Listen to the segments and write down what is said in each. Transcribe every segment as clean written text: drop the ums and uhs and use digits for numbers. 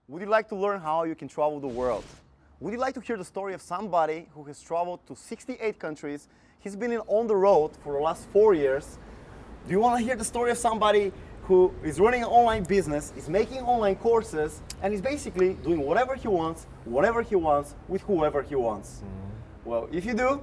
Would you like to learn how you can travel the world? Would you like to hear the story of somebody who has traveled to 68 countries? He's been on the road for the last 4 years. Do you want to hear the story of somebody who is running an online business, is making online courses, and is basically doing whatever he wants, with whoever he wants? Well, if you do,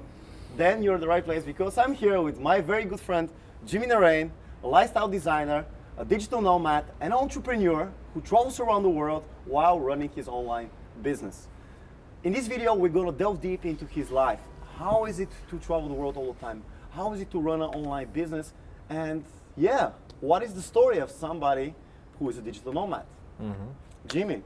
then you're in the right place, because I'm here with my very good friend, Naraine, a lifestyle designer, a digital nomad, an entrepreneur who travels around the world while running his online business. In this video, we're going to delve deep into his life. How is it to travel the world all the time? How is it to run an online business? And yeah, what is the story of somebody who is a digital nomad? Jimmy.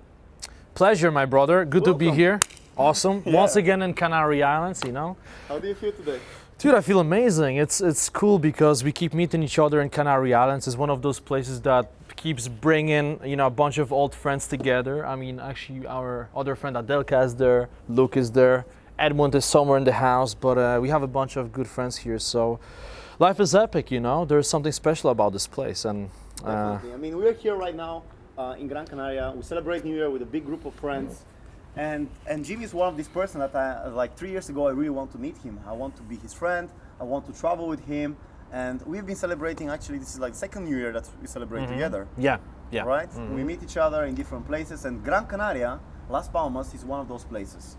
Pleasure, my brother. Good to be Welcome. here. Awesome. Yeah. Once again in Canary Islands, you know. How do you feel today? Dude, I feel amazing. It's cool because we keep meeting each other in Canary Islands. It's one of those places that keeps bringing, you know, a bunch of old friends together. I mean, actually, our other friend Adelka is there, Luke is there, Edmund is somewhere in the house, but we have a bunch of good friends here. So life is epic, you know. There's something special about this place, and Definitely. I mean, we're here right now in Gran Canaria. We celebrate New Year with a big group of friends. And Jimmy is one of these person that like 3 years ago, I really want to meet him. I want to be his friend. I want to travel with him. And we've been celebrating, actually, this is like second New Year that we celebrate together. yeah. Right? We meet each other in different places. And Gran Canaria, Las Palmas, is one of those places.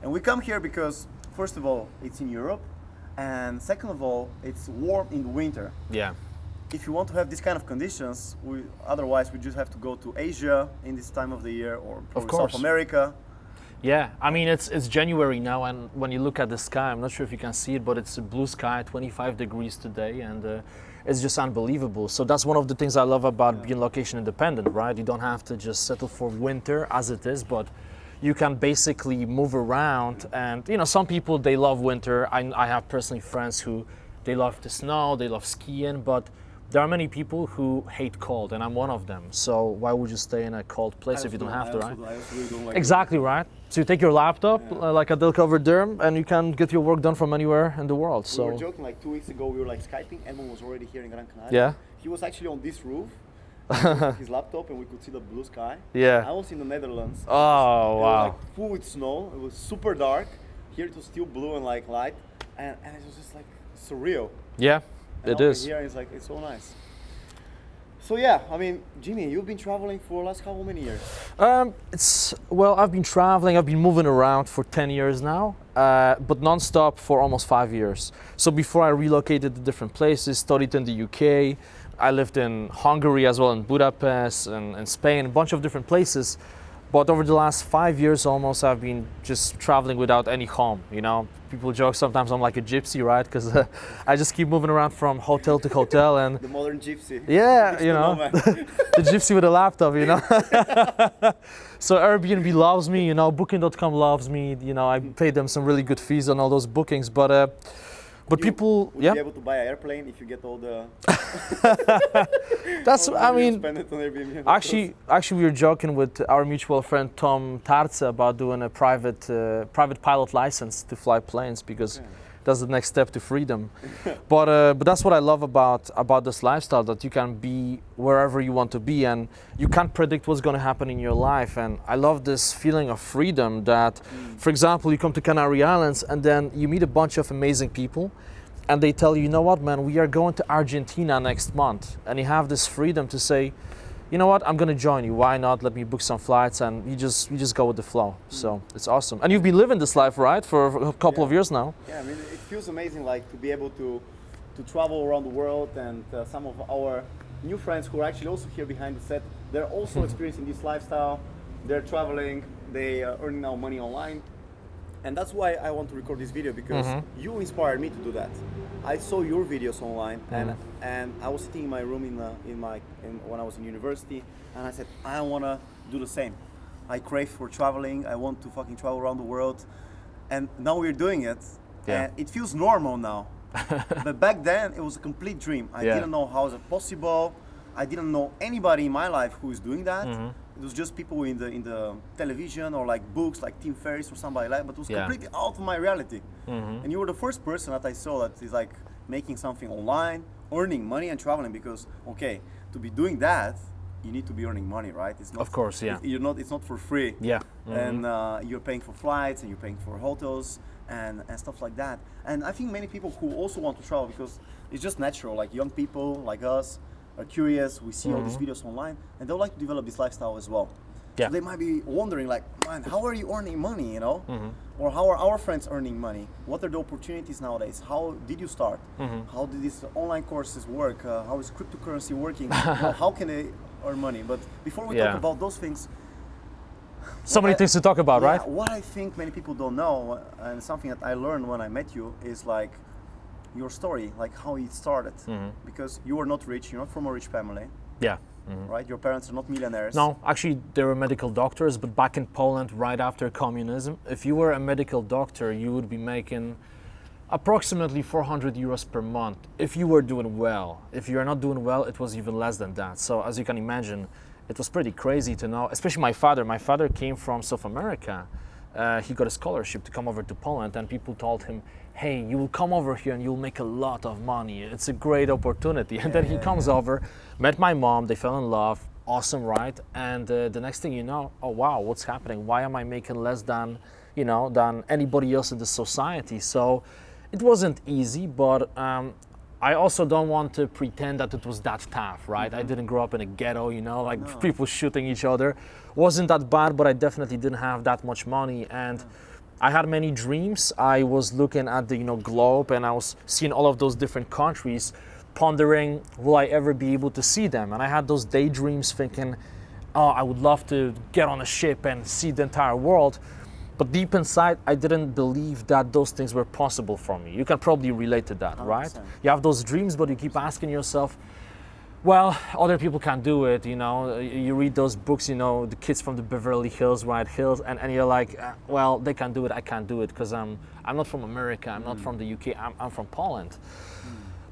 And we come here because, first of all, it's in Europe. And second of all, it's warm in the winter. Yeah. If you want to have these kind of conditions, otherwise we just have to go to Asia in this time of the year, or probably South America. Yeah, I mean, it's January now, and when you look at the sky, I'm not sure if you can see it, but it's a blue sky, 25 degrees today, and it's just unbelievable. So that's one of the things I love about being location independent, right? You don't have to just settle for winter as it is, but you can basically move around. And you know, some people, they love winter. I have personally friends who, they love the snow, they love skiing, but there are many people who hate cold, and I'm one of them. So why would you stay in a cold place if you don't have to, right? I also really don't like Exactly, right? So you take your laptop, like Adelka over there, and you can get your work done from anywhere in the world. We were So joking, like 2 weeks ago, we were like Skyping. Edmund was already here in Gran Canaria. yeah, He was actually on this roof with his laptop, and we could see the blue sky. I yeah. was in the Netherlands. Oh It was wow. like full with snow. It was super dark. Here it was still blue and like light, and it was just like surreal. Yeah, And it over is. Here it's like, it's so nice. So yeah, I mean, Jimmy, you've been traveling for last how many years? Well, I've been traveling. I've been moving around for 10 years now, but non-stop for almost 5 years. So before I relocated to different places, studied in the UK. I lived in Hungary as well, in Budapest and in Spain, a bunch of different places. But over the last 5 years almost, I've been just traveling without any home, you know. People joke sometimes I'm like a gypsy, right? Because I just keep moving around from hotel to hotel, and The modern gypsy. yeah, you The know, nomad. the gypsy with a laptop, you know. So Airbnb loves me, you know, Booking.com loves me, you know, I pay them some really good fees on all those bookings, but people, Would yeah, you be able to buy an airplane if you get all the... that's, all the I money you mean, spend it on Airbnb? actually we were joking with our mutual friend Tom Tarze about doing a private pilot license to fly planes, because that's the next step to freedom. But that's what I love about this lifestyle, that you can be wherever you want to be, and you can't predict what's going to happen in your life. And I love this feeling of freedom that, for example, you come to Canary Islands and then you meet a bunch of amazing people, and they tell you, you know what, man, we are going to Argentina next month, and you have this freedom to say, you know what, I'm gonna join you. Why not? Let me book some flights, and you just go with the flow. So it's awesome. And you've been living this life, right, for a couple of years now. Yeah, I mean, it feels amazing, like, to be able to travel around the world, and some of our new friends who are actually also here behind the set, they're also experiencing this lifestyle. They're traveling, they are earning now money online. And that's why I want to record this video, because you inspired me to do that. I saw your videos online, and I was sitting in my room when I was in university, and I said, I want to do the same. I crave for traveling. I want to fucking travel around the world, and now we're doing it. Yeah. And it feels normal now. But back then, it was a complete dream. I didn't know how is it possible. I didn't know anybody in my life who is doing that. It was just people in the television, or like books, like Tim Ferriss or somebody like that, but it was completely out of my reality. And you were the first person that I saw that is like making something online, earning money and traveling, because, okay, to be doing that, you need to be earning money, right? It's not, Of course, yeah. It's not for free. Yeah. And you're paying for flights and you're paying for hotels and stuff like that. And I think many people who also want to travel, because it's just natural, like young people like us are curious, we see all these videos online, and they'll like to develop this lifestyle as well. Yeah. So they might be wondering, like, man, how are you earning money, you know? Or how are our friends earning money? What are the opportunities nowadays? How did you start? How did these online courses work? How is cryptocurrency working? You know, how can they earn money? But before we talk about those things, so many things to talk about, right? What I think many people don't know, and something that I learned when I met you, is like your story, like how it started. Because you were not rich, you're not from a rich family. Yeah. Right? Your parents are not millionaires. No, actually, they were medical doctors, but back in Poland, right after communism, if you were a medical doctor, you would be making approximately 400 euros per month if you were doing well. If you are not doing well, it was even less than that. So as you can imagine, it was pretty crazy to know, especially my father. My father came from South America. He got a scholarship to come over to Poland, and people told him, hey, you will come over here and you'll make a lot of money. It's a great opportunity. And then he comes over, met my mom, they fell in love, awesome, right? And the next thing you know, oh wow, what's happening? Why am I making less than, you know, than anybody else in the society? So it wasn't easy, but I also don't want to pretend that it was that tough, right? I didn't grow up in a ghetto, you know, like people shooting each other. Wasn't that bad, but I definitely didn't have that much money. And I had many dreams. I was looking at the, you know, globe, and I was seeing all of those different countries, pondering, will I ever be able to see them? And I had those daydreams thinking, oh, I would love to get on a ship and see the entire world. But deep inside, I didn't believe that those things were possible for me. You can probably relate to that, 100%. Right? You have those dreams, but you keep asking yourself, well, other people can do it, you know. You read those books, you know, the kids from the Beverly Hills, White Hills, and you're like, well, they can do it, I can't do it, because I'm not from America, I'm not from the UK, I'm from Poland.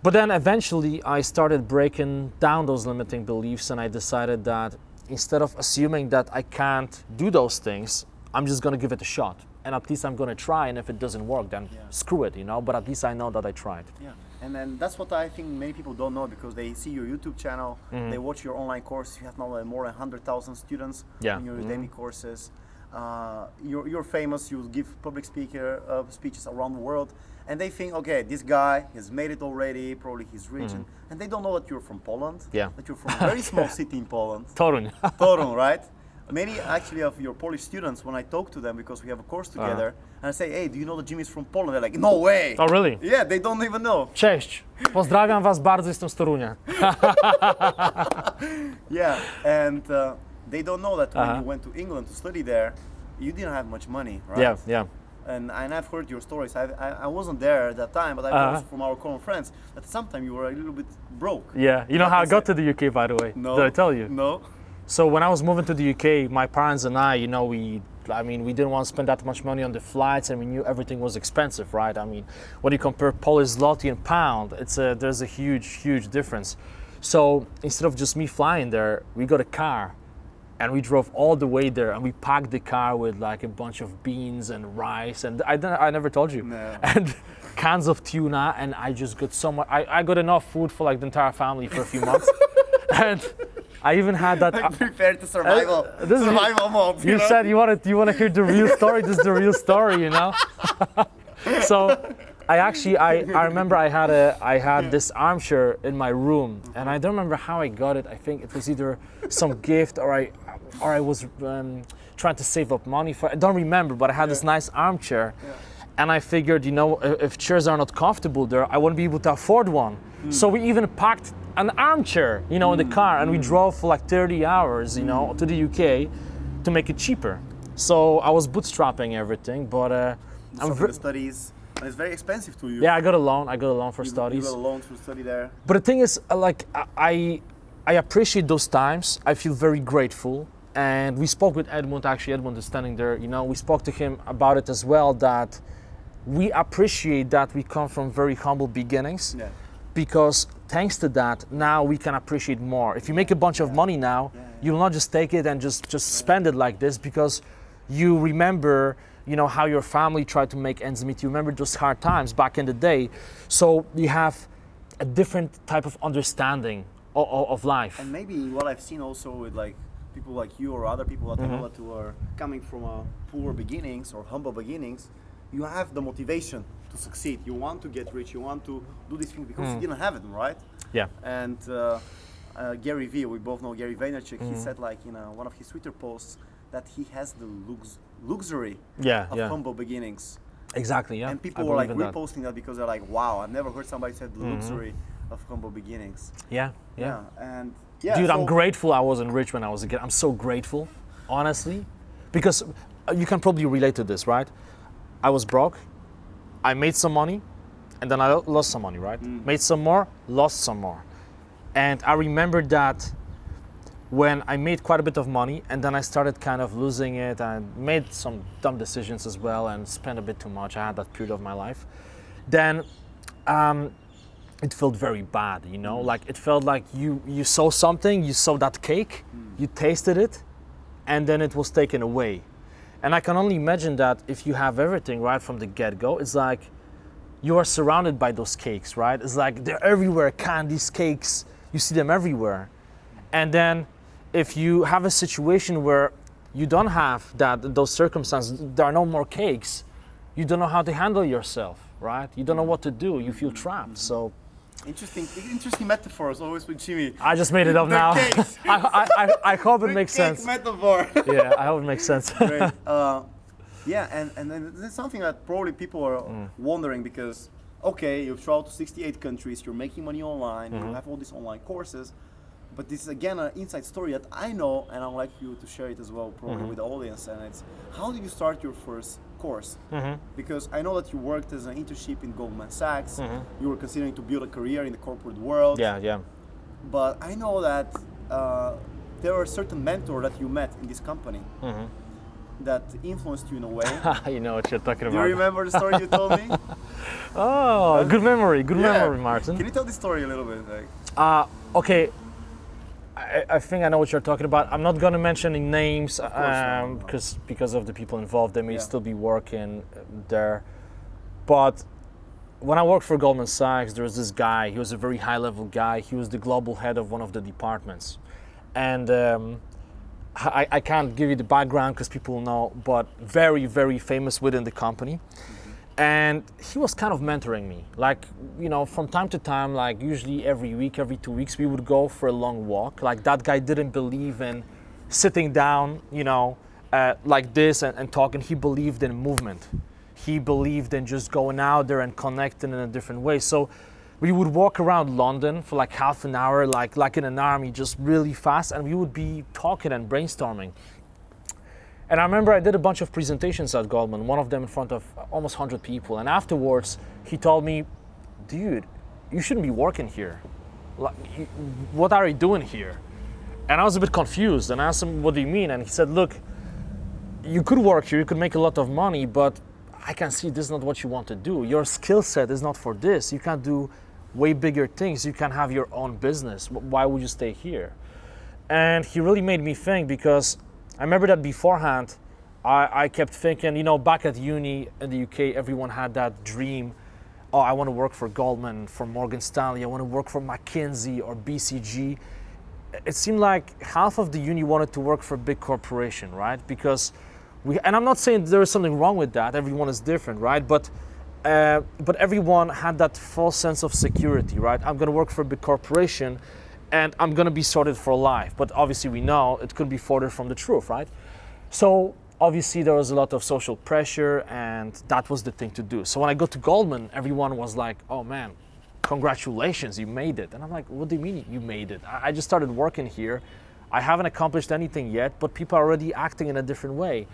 But then eventually I started breaking down those limiting beliefs, and I decided that instead of assuming that I can't do those things, I'm just gonna give it a shot. And at least I'm gonna try, and if it doesn't work, then screw it, you know, but at least I know that I tried. Yeah. And then that's what I think many people don't know, because they see your YouTube channel, they watch your online course. You have now more than 100,000 students in your Udemy courses. You're famous. You give public speeches around the world, and they think, okay, this guy has made it already. Probably he's rich, and they don't know that you're from Poland. Yeah. That you're from a very small city in Poland. Toruń. Toruń, right? Many actually of your Polish students, when I talk to them, because we have a course together, and I say, hey, do you know that Jimmy's from Poland? They're like, no way. Oh, really? Yeah, they don't even know. Cześć. Pozdrawiam was bardzo, jestem z Torunia. Yeah, and they don't know that when you went to England to study there, you didn't have much money, right? Yeah, yeah. And I've heard your stories. I wasn't there at that time, but I've heard from our common friends that sometimes you were a little bit broke. Yeah, you know how I got to the UK, by the way? No. Did I tell you? No. So when I was moving to the UK, my parents and I, you know, we didn't want to spend that much money on the flights, and we knew everything was expensive, right? I mean, when you compare Polish zloty and pound, there's a huge difference. So instead of just me flying there, we got a car, and we drove all the way there, and we packed the car with like a bunch of beans and rice, and I never told you, no. and cans of tuna, and I just got so much. I got enough food for like the entire family for a few months, and I even had that. I'm prepared to survival mode. You said you want to hear the real story. This is the real story, you know. So, I remember I had this armchair in my room, and I don't remember how I got it. I think it was either some gift, or I was trying to save up money for. I don't remember, but I had this nice armchair, and I figured, you know, if chairs are not comfortable there, I wouldn't be able to afford one. So we even packed an armchair, you know, in the car, and we drove for like 30 hours, you know, to the UK to make it cheaper. So I was bootstrapping everything, but for the studies, and it's very expensive to you. Yeah, I got a loan for studies. You got a loan to study there. But the thing is, like, I appreciate those times. I feel very grateful. And we spoke with Edmund, actually Edmund is standing there, you know, we spoke to him about it as well, that we appreciate that we come from very humble beginnings. Yeah. Because thanks to that, now we can appreciate more. If you make a bunch of money now, you'll not just take it and just spend it like this, because you remember, you know, how your family tried to make ends meet. You remember those hard times back in the day. So you have a different type of understanding of life. And maybe what I've seen also with like people like you or other people that I Mm-hmm. know that who are coming from poor beginnings or humble beginnings, you have the motivation to succeed. You want to get rich. You want to do these things because you didn't have it, right? Yeah. And Gary Vee, we both know Gary Vaynerchuk. Mm-hmm. He said like in one of his Twitter posts that he has the luxury Yeah, of yeah. humble beginnings. Exactly, yeah. And I people were like believe in that. reposting that because they're like, wow, I've never heard somebody said the luxury of humble beginnings. Yeah, yeah. And yeah, Dude, so I'm grateful I wasn't rich when I was a kid. I'm so grateful, honestly, because you can probably relate to this, right? I was broke, I made some money, and then I lost some money, right? Made some more, lost some more. And I remember that when I made quite a bit of money, and then I started kind of losing it, and made some dumb decisions as well, and spent a bit too much. I had that period of my life. Then it felt very bad, you know? Like it felt like you saw something, you saw that cake, you tasted it, and then it was taken away. And I can only imagine that if you have everything right from the get-go, it's like you are surrounded by those cakes, right? It's like they're everywhere, candies, cakes, you see them everywhere. And then if you have a situation where you don't have those circumstances, there are no more cakes, you don't know how to handle yourself, right? You don't know what to do, you feel trapped. So interesting metaphors always with Jimmy. I just made it up They're now. cakes. I hope it Big makes cake sense. metaphor. Yeah, I hope it makes sense. Great. Yeah, and then there's something that probably people are wondering because, okay, you've traveled to 68 countries, you're making money online, you have all these online courses, but this is again an inside story that I know, and I'd like you to share it as well, probably with the audience. And it's how did you start your first course? Because I know that you worked as an internship in Goldman Sachs, you were considering to build a career in the corporate world. Yeah, yeah. But I know that there were certain mentors that you met in this company that influenced you in a way. You know what you're talking Do about. you remember the story you told me? Oh, good memory, Martin. Can you tell the story a little bit? Like, Okay, I think I know what you're talking about. I'm not going to mention any names no. because of the people involved. They may Yeah. still be working there. But when I worked for Goldman Sachs, there was this guy. He was a very high-level guy. He was the global head of one of the departments. And I can't give you the background because people know, but very, very famous within the company. And he was kind of mentoring me. Like, you know, from time to time, like usually every week, every 2 weeks, we would go for a long walk. Like that guy didn't believe in sitting down, you know, like this and talking. He believed in movement. He believed in just going out there and connecting in a different way. So we would walk around London for like half an hour, like in an army, just really fast. And we would be talking and brainstorming. And I remember I did a bunch of presentations at Goldman, one of them in front of almost 100 people. And afterwards, he told me, dude, you shouldn't be working here. Like, what are you doing here? And I was a bit confused. And I asked him, what do you mean? And he said, look, you could work here, you could make a lot of money, but I can see this is not what you want to do. Your skill set is not for this. You can't do way bigger things. You can have your own business. Why would you stay here? And he really made me think because I remember that beforehand, I kept thinking, you know, back at uni in the UK, everyone had that dream. Oh, I want to work for Goldman, for Morgan Stanley. I want to work for McKinsey or BCG. It seemed like half of the uni wanted to work for a big corporation, right? Because and I'm not saying there is something wrong with that. Everyone is different, right? But everyone had that false sense of security, right? I'm going to work for a big corporation and I'm going to be sorted for life. But obviously we know it could be further from the truth, right? So obviously there was a lot of social pressure and that was the thing to do. So when I got to Goldman, everyone was like, oh man, congratulations, you made it. And I'm like, what do you mean you made it? I just started working here. I haven't accomplished anything yet, but people are already acting in a different way.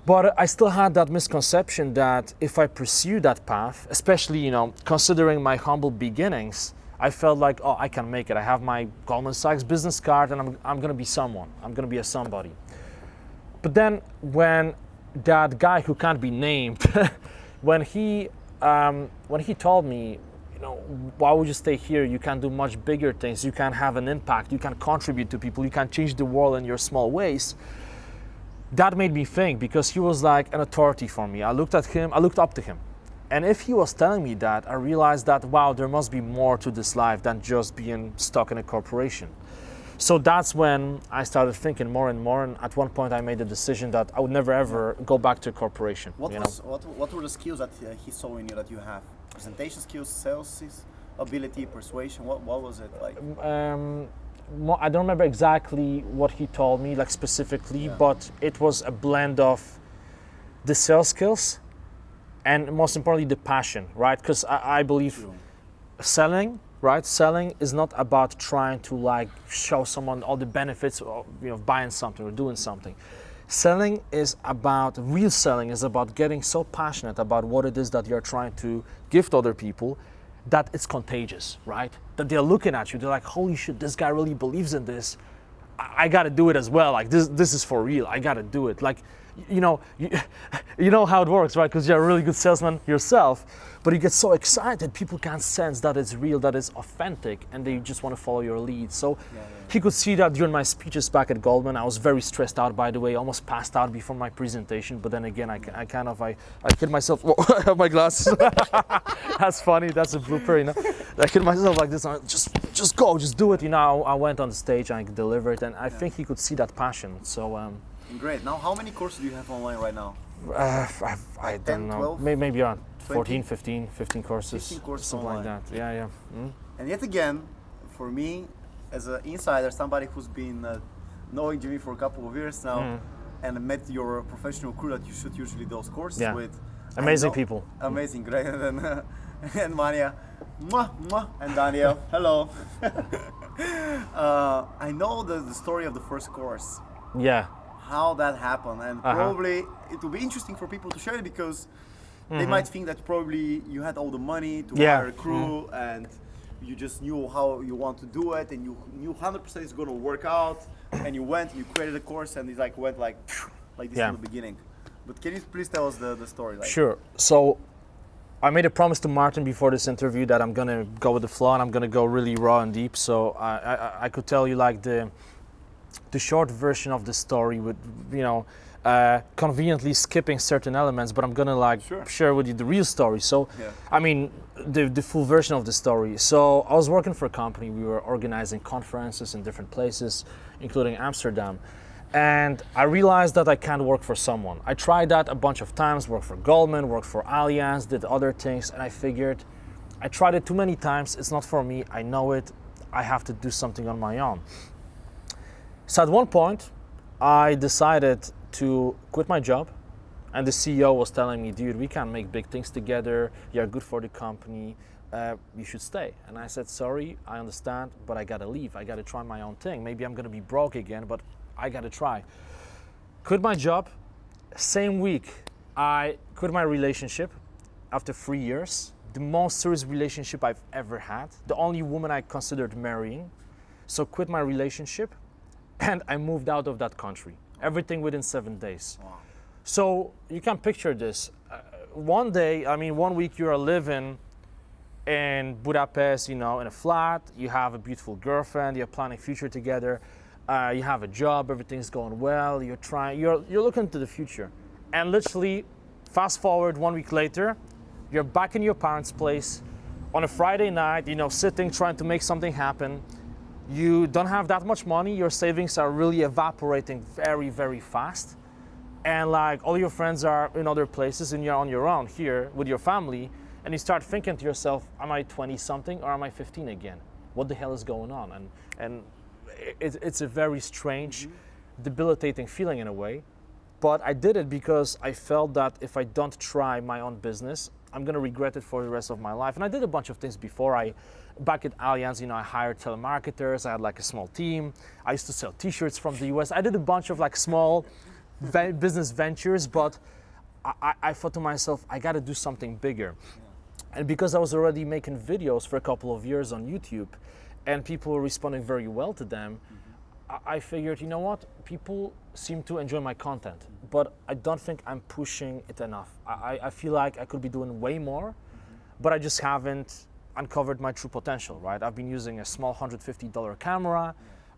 But I still had that misconception that if I pursue that path, especially, you know, considering my humble beginnings, I felt like, oh, I can make it. I have my Goldman Sachs business card and I'm gonna be someone. I'm gonna be a somebody. But then when that guy who can't be named, when he told me, you know, why would you stay here? You can do much bigger things. You can have an impact. You can contribute to people. You can change the world in your small ways. That made me think because he was like an authority for me. I looked at him. I looked up to him. And if he was telling me that, I realized that, wow, there must be more to this life than just being stuck in a corporation. So that's when I started thinking more and more, and at one point I made the decision that I would never ever go back to a corporation. What were the skills that he saw in you that you have? Presentation skills, sales ability, persuasion, what was it like? I don't remember exactly what he told me, like specifically, but it was a blend of the sales skills and most importantly the passion, right? Because I believe selling, right? Selling is not about trying to like show someone all the benefits of buying something or doing something. Selling is about, real selling is about getting so passionate about what it is that you're trying to give to other people that it's contagious, right? That they're looking at you, they're like, holy shit, this guy really believes in this. I gotta do it as well. Like this is for real. I gotta do it. Like, you know how it works, right? Because you're a really good salesman yourself, but you get so excited, people can't sense that it's real, that it's authentic, and they just want to follow your lead. So he could see that during my speeches back at Goldman. I was very stressed out, by the way, almost passed out before my presentation, but then again, I kid myself. Whoa, I have my glasses. That's funny, that's a blooper, I kid myself like this, just go, just do it. I went on the stage and I delivered, and I think he could see that passion. So great. Now, how many courses do you have online right now? I don't know. 12? Maybe around 14, 15 courses. 15 courses something online. like that. Yeah. And yet again, for me, as an insider, somebody who's been knowing Jimmy for a couple of years now, and met your professional crew that you shoot usually those courses with. Amazing people. Amazing, great. And Mania, mwah, mwah, and Daniel, hello. I know the story of the first course. Yeah. How that happened, and probably it will be interesting for people to share it because they might think that probably you had all the money to hire a crew and you just knew how you want to do it and you knew 100% it's going to work out, and you went and you created a course and it went like this in the beginning. But can you please tell us the story? Sure. So I made a promise to Martin before this interview that I'm gonna go with the flow and I'm gonna go really raw and deep. So I could tell you like the short version of the story with conveniently skipping certain elements, but I'm gonna share with you the real story. So I mean the full version of the story. So I was working for a company. We were organizing conferences in different places, including Amsterdam. And I realized that I can't work for someone. I tried that a bunch of times, worked for Goldman, worked for Allianz, did other things, and I figured I tried it too many times, it's not for me, I know it, I have to do something on my own. So at one point, I decided to quit my job, and the CEO was telling me, dude, we can make big things together, you're good for the company, you should stay. And I said, sorry, I understand, but I gotta leave, I gotta try my own thing. Maybe I'm gonna be broke again, but I gotta try. Quit my job. Same week, I quit my relationship after 3 years. The most serious relationship I've ever had. The only woman I considered marrying. So quit my relationship and I moved out of that country. Everything within 7 days. Wow. So you can picture this. One week you are living in Budapest, in a flat, you have a beautiful girlfriend, you're planning future together. You have a job, everything's going well, you're looking to the future. And literally, fast forward 1 week later, you're back in your parents' place on a Friday night, sitting, trying to make something happen. You don't have that much money, your savings are really evaporating very, very fast. And all your friends are in other places and you're on your own here with your family, and you start thinking to yourself, am I 20 something or am I 15 again? What the hell is going on? And it's a very strange, debilitating feeling in a way, but I did it because I felt that if I don't try my own business, I'm gonna regret it for the rest of my life. And I did a bunch of things before. Back at Allianz, I hired telemarketers, I had a small team, I used to sell t-shirts from the US, I did a bunch of small business ventures, but I thought to myself, I gotta do something bigger. And because I was already making videos for a couple of years on YouTube, and people were responding very well to them, I figured, you know what, people seem to enjoy my content, but I don't think I'm pushing it enough. I feel like I could be doing way more, but I just haven't uncovered my true potential, right? I've been using a small $150 camera,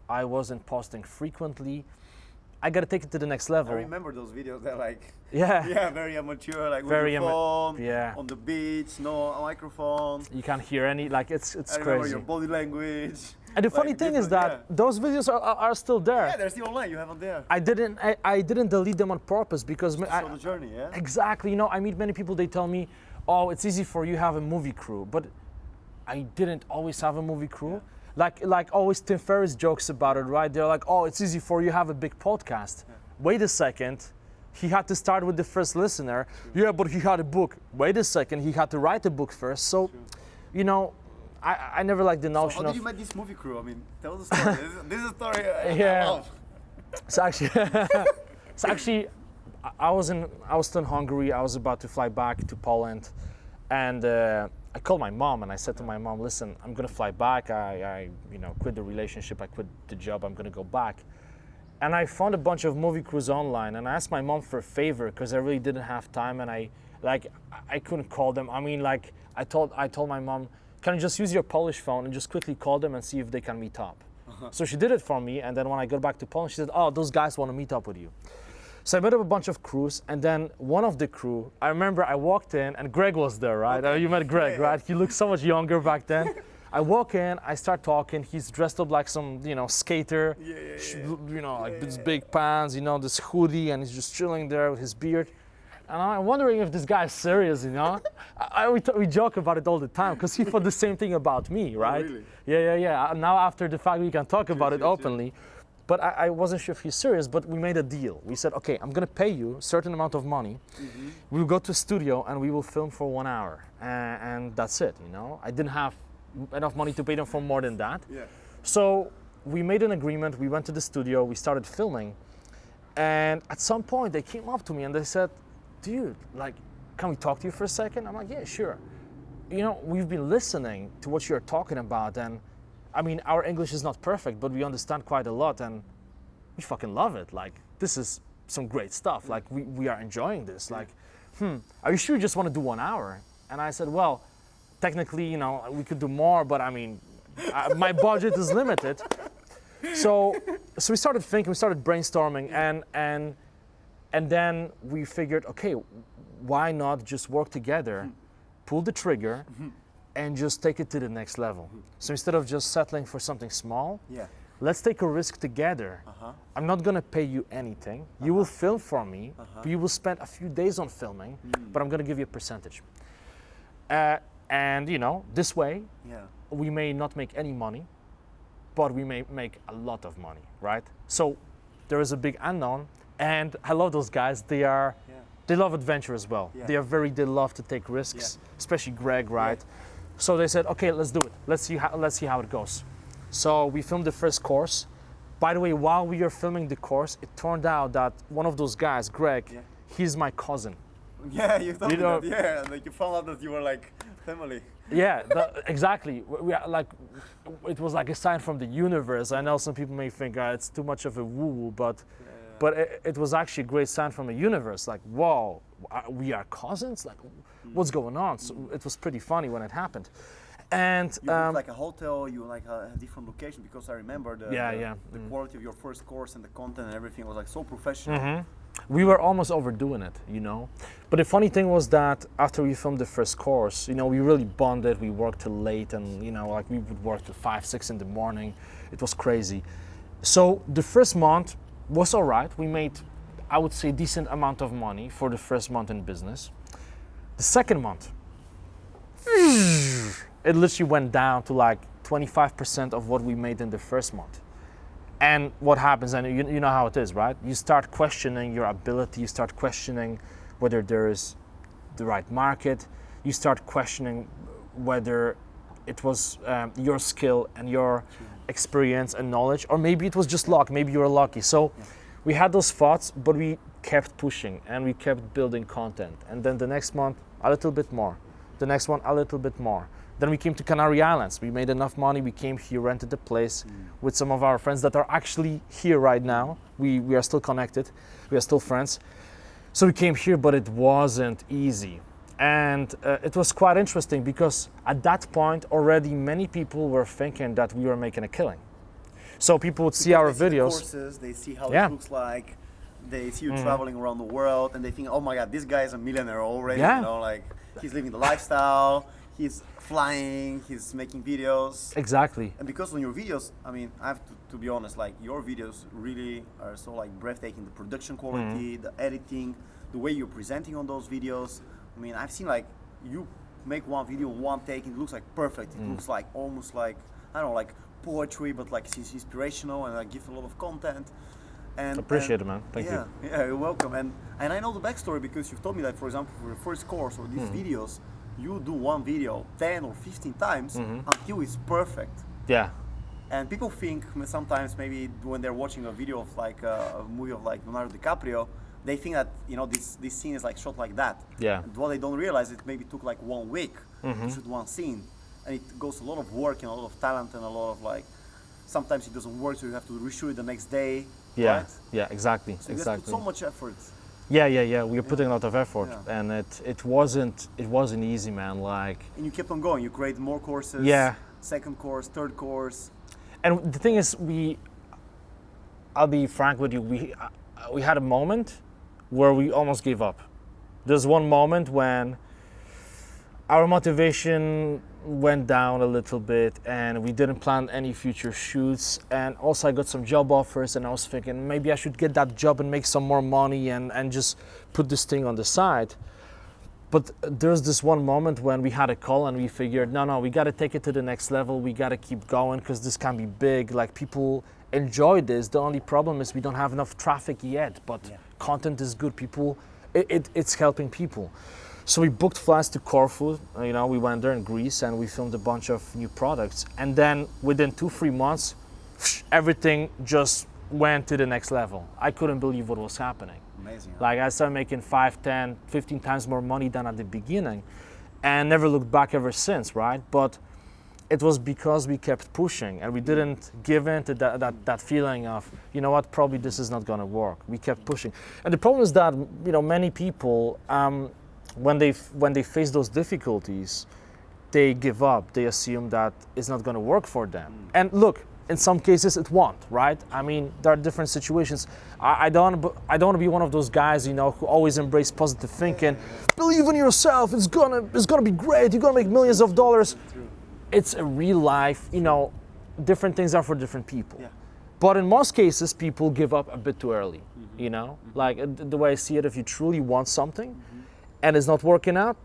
I wasn't posting frequently, I gotta take it to the next I level. remember those videos. They're like, Yeah. yeah, very amateur, like Very with your phone, yeah. on the beach, no microphone. You can't hear any, like it's I remember crazy. your body language. And the funny like thing is different- that those videos are still there. yeah, they're still online. You have them there. I didn't delete them on purpose because To show the journey, yeah. exactly, you know, I meet many people, they tell me, oh, it's easy for you to have a movie crew, but I didn't always have a movie crew. Like always Tim Ferriss jokes about it, right? They're like, oh, it's easy for you to have a big podcast. Wait a second, he had to start with the first listener. Yeah, but he had a book. Wait a second, he had to write a book first. So, you know, I never liked the notion So how of. did you meet this movie crew? I mean, tell the story. this is a story I Yeah. love. So actually, I was still in Hungary. I was about to fly back to Poland, and I called my mom and I said to my mom, "Listen, I'm gonna fly back. I quit the relationship. I quit the job. I'm gonna go back." And I found a bunch of movie crews online, and I asked my mom for a favor because I really didn't have time, and I couldn't call them. I mean, like I told my mom, "Can you just use your Polish phone and just quickly call them and see if they can meet up?" So she did it for me, and then when I got back to Poland, she said, "Oh, those guys want to meet up with you." So I met up a bunch of crews, and then one of the crew, I remember I walked in, and Greg was there, right? You met Greg, right? He looked so much younger back then. I walk in, I start talking. He's dressed up like some, skater, like these big pants, this hoodie, and he's just chilling there with his beard. And I'm wondering if this guy is serious, we joke about it all the time because he thought the same thing about me, right? Oh, really? Yeah. Now after the fact, we can talk about it openly. But I wasn't sure if he's serious, but we made a deal. We said, okay, I'm gonna pay you a certain amount of money. Mm-hmm. We'll go to a studio and we will film for 1 hour. And that's it, I didn't have enough money to pay them for more than that. Yeah. So we made an agreement, we went to the studio, we started filming. And at some point they came up to me and they said, dude, can we talk to you for a second? I'm like, yeah, sure. We've been listening to what you're talking about, and I mean, our English is not perfect, but we understand quite a lot, and we fucking love it. This is some great stuff. We are enjoying this. Are you sure you just want to do 1 hour? And I said, well, technically, we could do more, but I mean, my budget is limited. So we started thinking, we started brainstorming, and then we figured, okay, why not just work together, pull the trigger, and just take it to the next level. So instead of just settling for something small, let's take a risk together. I'm not gonna pay you anything. You will film for me. You will spend a few days on filming, but I'm gonna give you a percentage. And this way, we may not make any money, but we may make a lot of money, right? So there is a big unknown, and I love those guys. They love adventure as well. They love to take risks, especially Greg, right? So they said, okay, let's do it. Let's see how it goes. So we filmed the first course. By the way, while we were filming the course, it turned out that one of those guys, Greg, he's my cousin. Yeah, you told me that. Yeah, you found out that you were like family. Yeah, exactly. It was like a sign from the universe. I know some people may think it's too much of a woo-woo, but it was actually a great sign from the universe. Like, whoa, we are cousins? Like, what's going on? So it was pretty funny when it happened. And you booked like a hotel, you like a different location, because I remember the quality of your first course and the content and everything was like so professional. Mm-hmm. We were almost overdoing it, But the funny thing was that after we filmed the first course, we really bonded. We worked till late, and we would work till 5, 6 in the morning. It was crazy. So the first month was all right. We made, I would say, decent amount of money for the first month in business. The second month, it literally went down to like 25% of what we made in the first month. And what happens, and you know how it is, right? You start questioning your ability, you start questioning whether there is the right market, you start questioning whether it was your skill and your experience and knowledge, or maybe it was just luck, maybe you were lucky. So we had those thoughts, but we kept pushing and we kept building content. And then the next month, a little bit more. The next one, a little bit more. Then we came to Canary Islands. We made enough money. We came here, rented a place with some of our friends that are actually here right now. We are still connected. We are still friends. So we came here, but it wasn't easy. And it was quite interesting because at that point already many people were thinking that we were making a killing. So people would see our They see the videos. courses, they see how Yeah. it looks like. They see you traveling around the world, and they think, oh my God, this guy is a millionaire already. Yeah. You know, like he's living the lifestyle. He's flying. He's making videos. Exactly. And because on your videos, I mean, I have to be honest, like your videos really are so like breathtaking. The production quality, the editing, the way you're presenting on those videos. I mean, I've seen like you make one video, one take, and it looks like perfect. It looks like almost like, I don't know, like poetry, but like it's inspirational and like give a lot of content. And Appreciate it, man. Thank you. Yeah, you're welcome. And I know the backstory because you've told me that, for example, for your first course or these videos, you do one video 10 or 15 times until it's perfect. Yeah. And people think sometimes maybe when they're watching a video of like a movie of like Leonardo DiCaprio, they think that, you know, this scene is like shot like that. Yeah. And what they don't realize, it maybe took like 1 week to shoot one scene. And it goes a lot of work and a lot of talent and a lot of like, sometimes it doesn't work, so you have to reshoot it the next day. Yeah. Right? Yeah. Exactly. So you have to exactly. put so much effort. Yeah. We were putting a lot of effort, Yeah. and it wasn't easy, man. Like. And you kept on going. You create more courses. Yeah. Second course, third course. And the thing is, I'll be frank with you, we had a moment where we almost gave up. There's one moment when our motivation went down a little bit and we didn't plan any future shoots, and also I got some job offers and I was thinking maybe I should get that job and make some more money and just put this thing on the side. But there's this one moment when we had a call and we figured, no, we got to take it to the next level. We got to keep going because this can be big. Like, people enjoy this. The only problem is we don't have enough traffic yet, but content is good. People, it's helping people. So we booked flights to Corfu. You know, we went there in Greece and we filmed a bunch of new products. And then within 2-3 months, everything just went to the next level. I couldn't believe what was happening. Amazing. Like, I started making 5, 10, 15 times more money than at the beginning and never looked back ever since, right? But it was because we kept pushing and we didn't give in to that feeling of, you know what, probably this is not gonna work. We kept pushing. And the problem is that, you know, many people, when they face those difficulties, they give up. They assume that it's not gonna work for them. And look, in some cases it won't, right? I mean, there are different situations. I don't want to be one of those guys, you know, who always embrace positive thinking. Believe in yourself. It's gonna be great. You're gonna make millions of dollars. It's a real life, you know. Different things are for different people. Yeah. But in most cases, people give up a bit too early. You know, like the way I see it, if you truly want something, and it's not working out,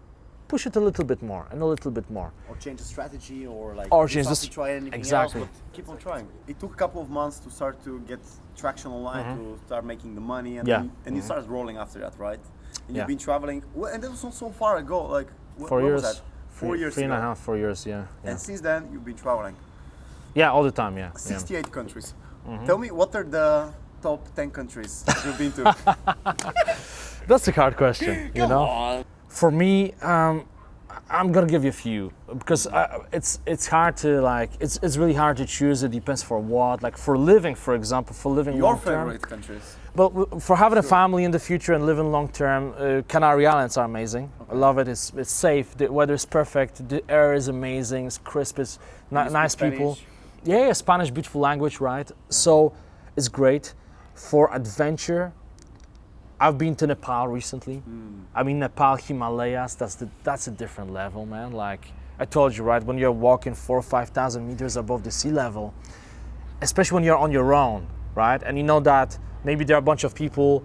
push it a little bit more and a little bit more. Or change the strategy, or like Or do change the something, try anything exactly. else, but keep on trying. It took a couple of months to start to get traction online, to start making the money, and Yeah. then, you started rolling after that, right? And Yeah. you've been traveling, and that was not so far ago. Like 4 when years. was that? 4 years Three and a ago. half, 4 years, yeah. And since then, you've been traveling. Yeah, all the time, yeah. 68 countries. Tell me, what are the top 10 countries that you've been to? That's a hard question, you know? For me, I'm gonna give you a few because it's hard to like, it's really hard to choose. It depends for what, like for living, for example, for living Your long term. favorite countries? But for having a family in the future and living long term, Canary Islands are amazing. I love it. It's safe. The weather is perfect. The air is amazing. It's crisp. It's nice people. Spanish? Yeah, Spanish, beautiful language, right? So it's great. For adventure, I've been to Nepal recently. I mean, Nepal, Himalayas. That's a different level, man. Like I told you, right? When you're walking 4,000 or 5,000 meters above the sea level, especially when you're on your own, right? And you know that maybe there are a bunch of people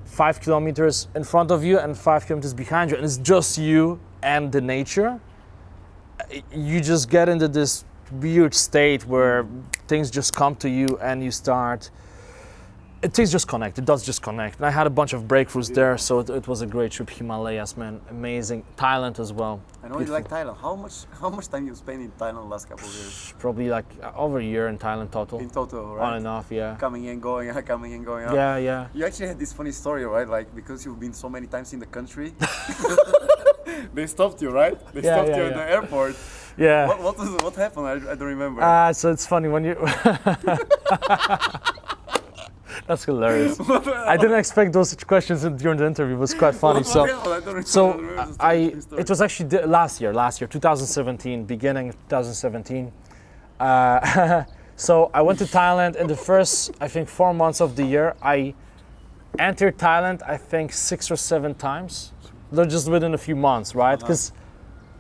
5 kilometers in front of you and 5 kilometers behind you, and it's just you and the nature. You just get into this weird state where things just come to you and you start. Things just connect. It does just connect. And I had a bunch of breakthroughs there, so it was a great trip. Himalayas, man, amazing. Thailand as well. I know you like Thailand. How much time you spent in Thailand the last couple of years? Probably like over a year in Thailand total. In total, right? On and off, yeah. Coming and going, coming and going out. Yeah. You actually had this funny story, right? Like, because you've been so many times in the country, they stopped you, right? They stopped you at the airport. Yeah. What happened? I don't remember. So it's funny when you. That's hilarious. I didn't expect those questions during the interview. It was quite funny. It was actually last year, 2017, beginning of 2017. So I went to Thailand in the first, I think, 4 months of the year. I entered Thailand, I think 6 or 7 times. They're just within a few months, right? Because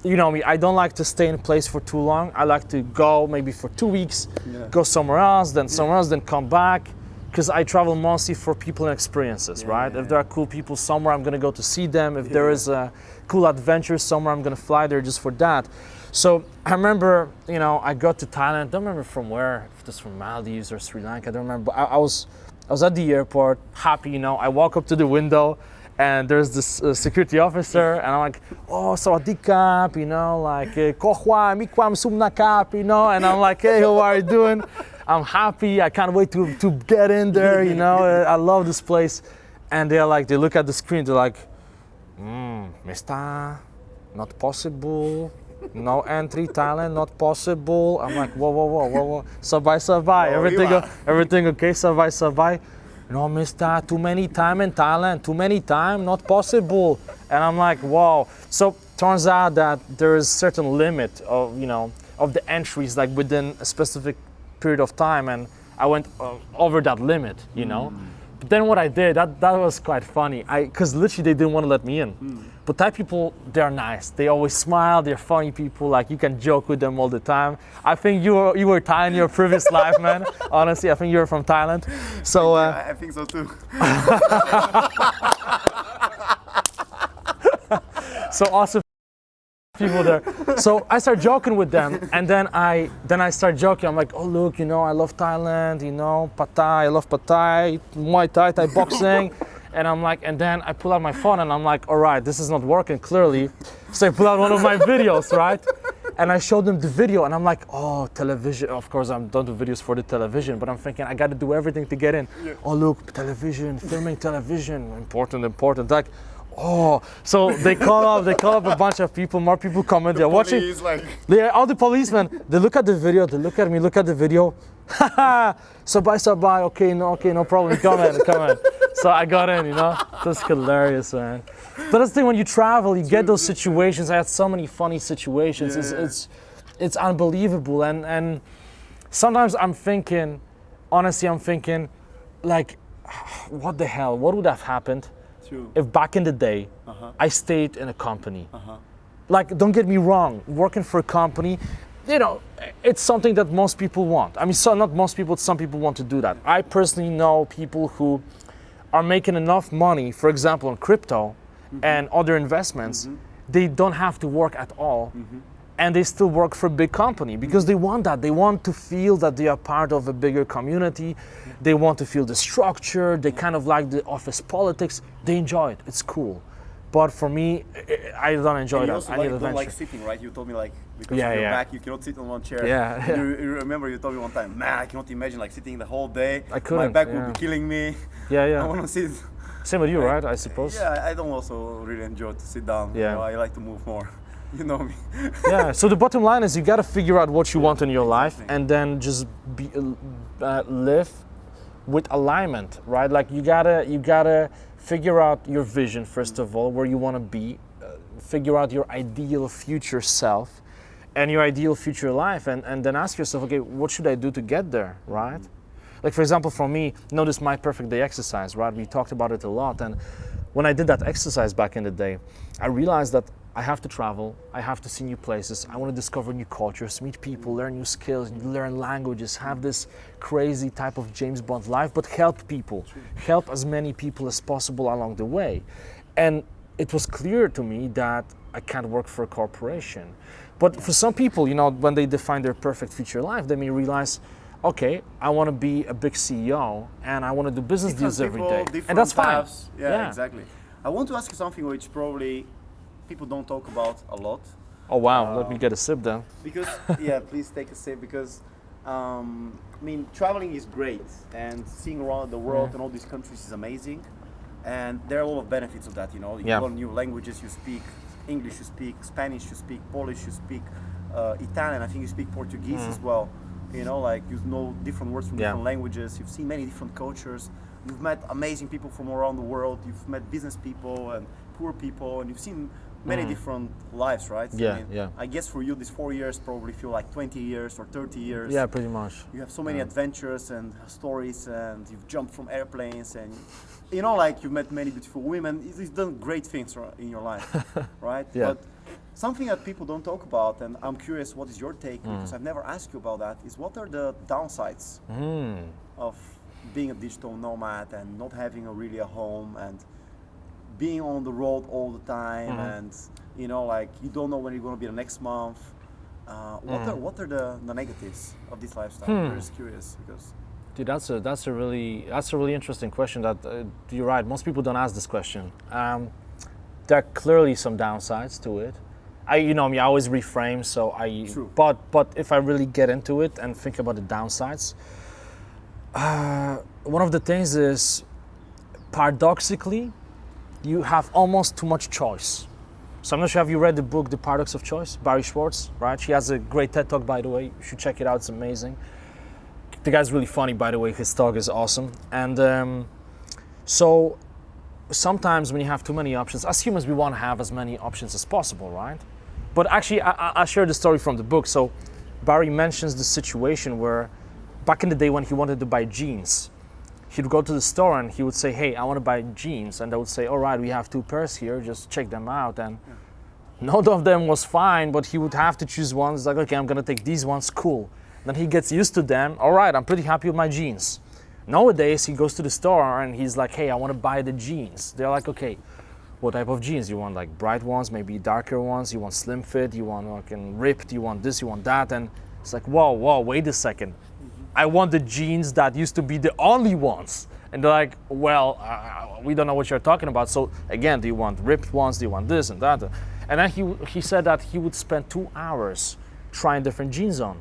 you know me, I don't like to stay in a place for too long. I like to go maybe for 2 weeks, go somewhere else, then come back. Because I travel mostly for people and experiences, right? If there are cool people somewhere, I'm gonna go to see them. If there is a cool adventure somewhere, I'm gonna fly there just for that. So I remember, you know, I got to Thailand. Don't remember from where, if it was from Maldives or Sri Lanka. I don't remember. I was at the airport, happy, you know. I walk up to the window, and there's this security officer, and I'm like, oh, sawadee kap, you know, like, kohwa, mikwam sumna kap, you know, and I'm like, hey, how are you doing? I'm happy, I can't wait to get in there, you know, I love this place. And they're like, they look at the screen, they're like, mister, not possible. No entry, Thailand, not possible. I'm like, whoa. Sabai. Everything okay, sabai. No, mister, too many time in Thailand, too many time, not possible. And I'm like, wow. So turns out that there is certain limit of, you know, of the entries, like within a specific period of time, and I went over that limit, you know. But then what I did, that was quite funny. Because literally they didn't want to let me in. But Thai people, they're nice. They always smile. They're funny people. Like you can joke with them all the time. I think you were Thai in your previous life, man. Honestly, I think you were from Thailand. So I think so too. so awesome people there. So I start joking with them, and then I start joking. I'm like, oh look, you know, I love Thailand, you know, Pad Thai, I love Pad Thai, Muay Thai, Thai boxing. And I'm like, and then I pull out my phone and I'm like, all right, this is not working clearly. So I pull out one of my videos, right? And I showed them the video, and I'm like, oh, television. Of course, I don't do videos for the television, but I'm thinking I got to do everything to get in. Oh look, television, filming television, important. Like, oh, so they call up a bunch of people, more people comment, they're watching. Like... All the policemen, they look at the video, they look at me, look at the video. Sabai, okay, no problem, come in. So I got in, you know, that's hilarious, man. But that's the thing, when you travel, you get those situations. I had so many funny situations, it's unbelievable. And sometimes honestly, I'm thinking, like, what the hell, what would have happened if back in the day, I stayed in a company. Like, don't get me wrong, working for a company, you know, it's something that most people want. I mean, so not most people, some people want to do that. I personally know people who are making enough money, for example, on crypto and other investments, they don't have to work at all. And they still work for a big company because they want that. They want to feel that they are part of a bigger community. They want to feel the structure. They kind of like the office politics. They enjoy it. It's cool. But for me, I don't enjoy that. I need adventure. Don't like sitting, right? You told me, like, because of your back, you cannot sit on one chair. You remember you told me one time, man, I cannot imagine like sitting the whole day. I couldn't. My back would be killing me. I want to sit. Same with you, right? I suppose. Yeah, I don't also really enjoy to sit down. You know, I like to move more. You know me. So the bottom line is you got to figure out what you want in your life, and then just live with alignment, right? Like you gotta figure out your vision first of all, where you want to be, figure out your ideal future self and your ideal future life, and then ask yourself, okay, what should I do to get there, right? Like for example, for me, notice my perfect day exercise, right? We talked about it a lot, and when I did that exercise back in the day, I realized that I have to travel, I have to see new places, I want to discover new cultures, meet people, learn new skills, learn languages, have this crazy type of James Bond life, but help people, help as many people as possible along the way. And it was clear to me that I can't work for a corporation. But for some people, you know, when they define their perfect future life, they may realize, okay, I want to be a big CEO and I want to do business deals every day. And that's fine. Yeah, exactly. I want to ask you something which probably people don't talk about a lot. Oh wow, let me get a sip then. Because, please take a sip, because I mean, traveling is great and seeing around the world and all these countries is amazing. And there are a lot of benefits of that, you know. You learn new languages, you speak English, you speak Spanish, you speak Polish, you speak Italian, I think you speak Portuguese as well. You know, like you know different words from different languages, you've seen many different cultures, you've met amazing people from around the world, you've met business people and poor people, and you've seen many different lives, right? Yeah, I mean, yeah. I guess for you, these 4 years probably feel like 20 years or 30 years. Yeah, pretty much. You have so many adventures and stories, and you've jumped from airplanes, and you know, like you've met many beautiful women. You've done great things in your life, right? Yeah. But something that people don't talk about, and I'm curious, what is your take? Because I've never asked you about that. Is what are the downsides of being a digital nomad and not having really a home and being on the road all the time, and you know, like you don't know when you're going to be the next month. What are the negatives of this lifestyle? I'm just curious because. Dude, that's a really interesting question. That you're right. Most people don't ask this question. There are clearly some downsides to it. I always reframe. So True. But if I really get into it and think about the downsides, one of the things is, paradoxically, you have almost too much choice. So I'm not sure, have you read the book The Paradox of Choice, Barry Schwartz, right? She has a great TED Talk, by the way. You should check it out, it's amazing. The guy's really funny, by the way, his talk is awesome. And so sometimes when you have too many options, as humans we want to have as many options as possible, right? But actually, I'll share the story from the book. So Barry mentions the situation where back in the day when he wanted to buy jeans, he'd go to the store and he would say, hey, I want to buy jeans. And they would say, all right, we have 2 pairs here, just check them out. And none of them was fine, but he would have to choose one. It's like, okay, I'm going to take these ones, cool. Then he gets used to them. All right, I'm pretty happy with my jeans. Nowadays, he goes to the store and he's like, hey, I want to buy the jeans. They're like, okay, what type of jeans? You want like bright ones, maybe darker ones? You want slim fit? You want like ripped? You want this? You want that? And it's like, whoa, wait a second. I want the jeans that used to be the only ones. And they're like, well, we don't know what you're talking about. So again, do you want ripped ones? Do you want this and that? And then he said that he would spend 2 hours trying different jeans on.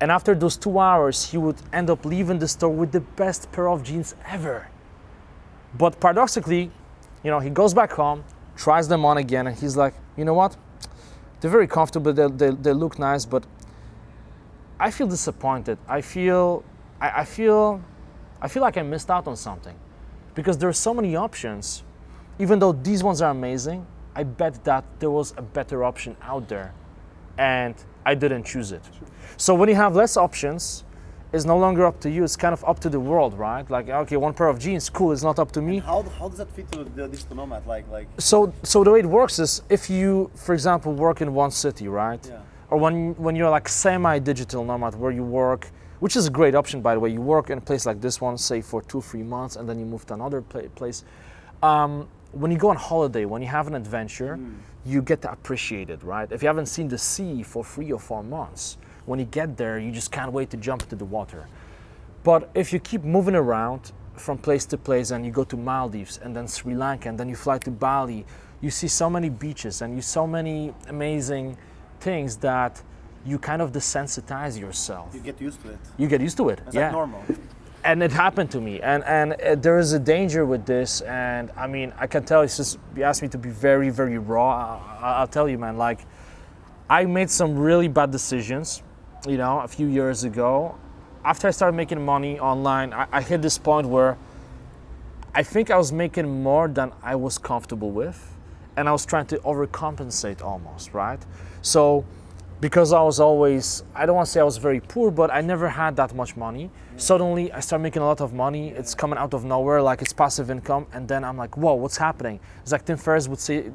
And after those 2 hours, he would end up leaving the store with the best pair of jeans ever. But paradoxically, he goes back home, tries them on again, and he's like, you know what? They're very comfortable, they look nice, but I feel disappointed. I feel like I missed out on something. Because there are so many options. Even though these ones are amazing, I bet that there was a better option out there. And I didn't choose it. Sure. So when you have less options, it's no longer up to you, it's kind of up to the world, right? Like, okay, 1 pair of jeans, cool, it's not up to me. And how does that fit to the digital nomad? So the way it works is, if you, for example, work in one city, right? Yeah. Or when you're like semi-digital nomad, where you work, which is a great option, by the way, you work in a place like this one, say for 2-3 months, and then you move to another place. When you go on holiday, when you have an adventure, you get to appreciate it, right? If you haven't seen the sea for 3 or 4 months, when you get there, you just can't wait to jump into the water. But if you keep moving around from place to place, and you go to Maldives, and then Sri Lanka, and then you fly to Bali, you see so many beaches, and you so many amazing things that you kind of desensitize yourself. You get used to it. You get used to it, It's yeah. like normal. And it happened to me, and there is a danger with this, and I mean, I can tell, you asked me to be very, very raw. I'll tell you, man, like, I made some really bad decisions, a few years ago. After I started making money online, I hit this point where I think I was making more than I was comfortable with, and I was trying to overcompensate almost, right? So, because I was always, I don't want to say I was very poor, but I never had that much money. Yeah. Suddenly I start making a lot of money. Yeah. It's coming out of nowhere, like it's passive income. And then I'm like, whoa, what's happening? It's like Tim Ferriss would say,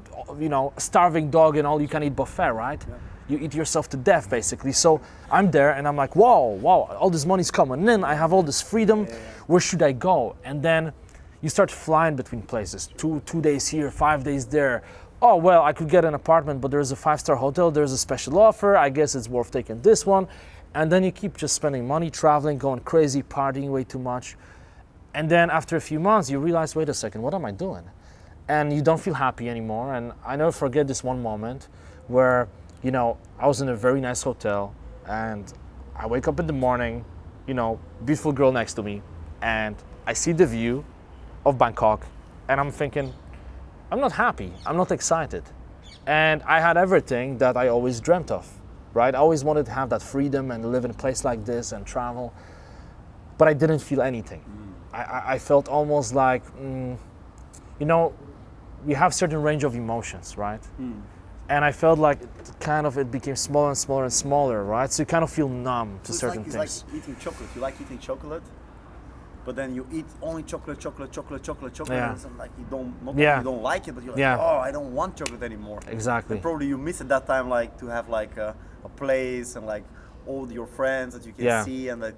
starving dog and all you can eat buffet, right? Yeah. You eat yourself to death, basically. So I'm there and I'm like, wow, all this money's coming in. I have all this freedom. Yeah. Where should I go? And then you start flying between places. 2 days here, 5 days there. Oh, well, I could get an apartment, but there's a 5-star hotel, there's a special offer, I guess it's worth taking this one. And then you keep just spending money, traveling, going crazy, partying way too much. And then after a few months, you realize, wait a second, what am I doing? And you don't feel happy anymore. And I never forget this one moment where, I was in a very nice hotel, and I wake up in the morning, beautiful girl next to me, and I see the view of Bangkok, and I'm thinking, I'm not happy, I'm not excited. And I had everything that I always dreamt of, right? I always wanted to have that freedom and live in a place like this and travel, but I didn't feel anything. I felt almost like, we have certain range of emotions, right? And I felt like it became smaller and smaller and smaller, right? So you kind of feel numb to certain things. It's like eating chocolate. You like eating chocolate, but then you eat only chocolate, Yeah. and some, like you don't, not Yeah. only you don't like it, but you're like, Yeah. oh, I don't want chocolate anymore. Exactly. And probably you miss at that time, like to have like a place and like all your friends that you can Yeah. see, and like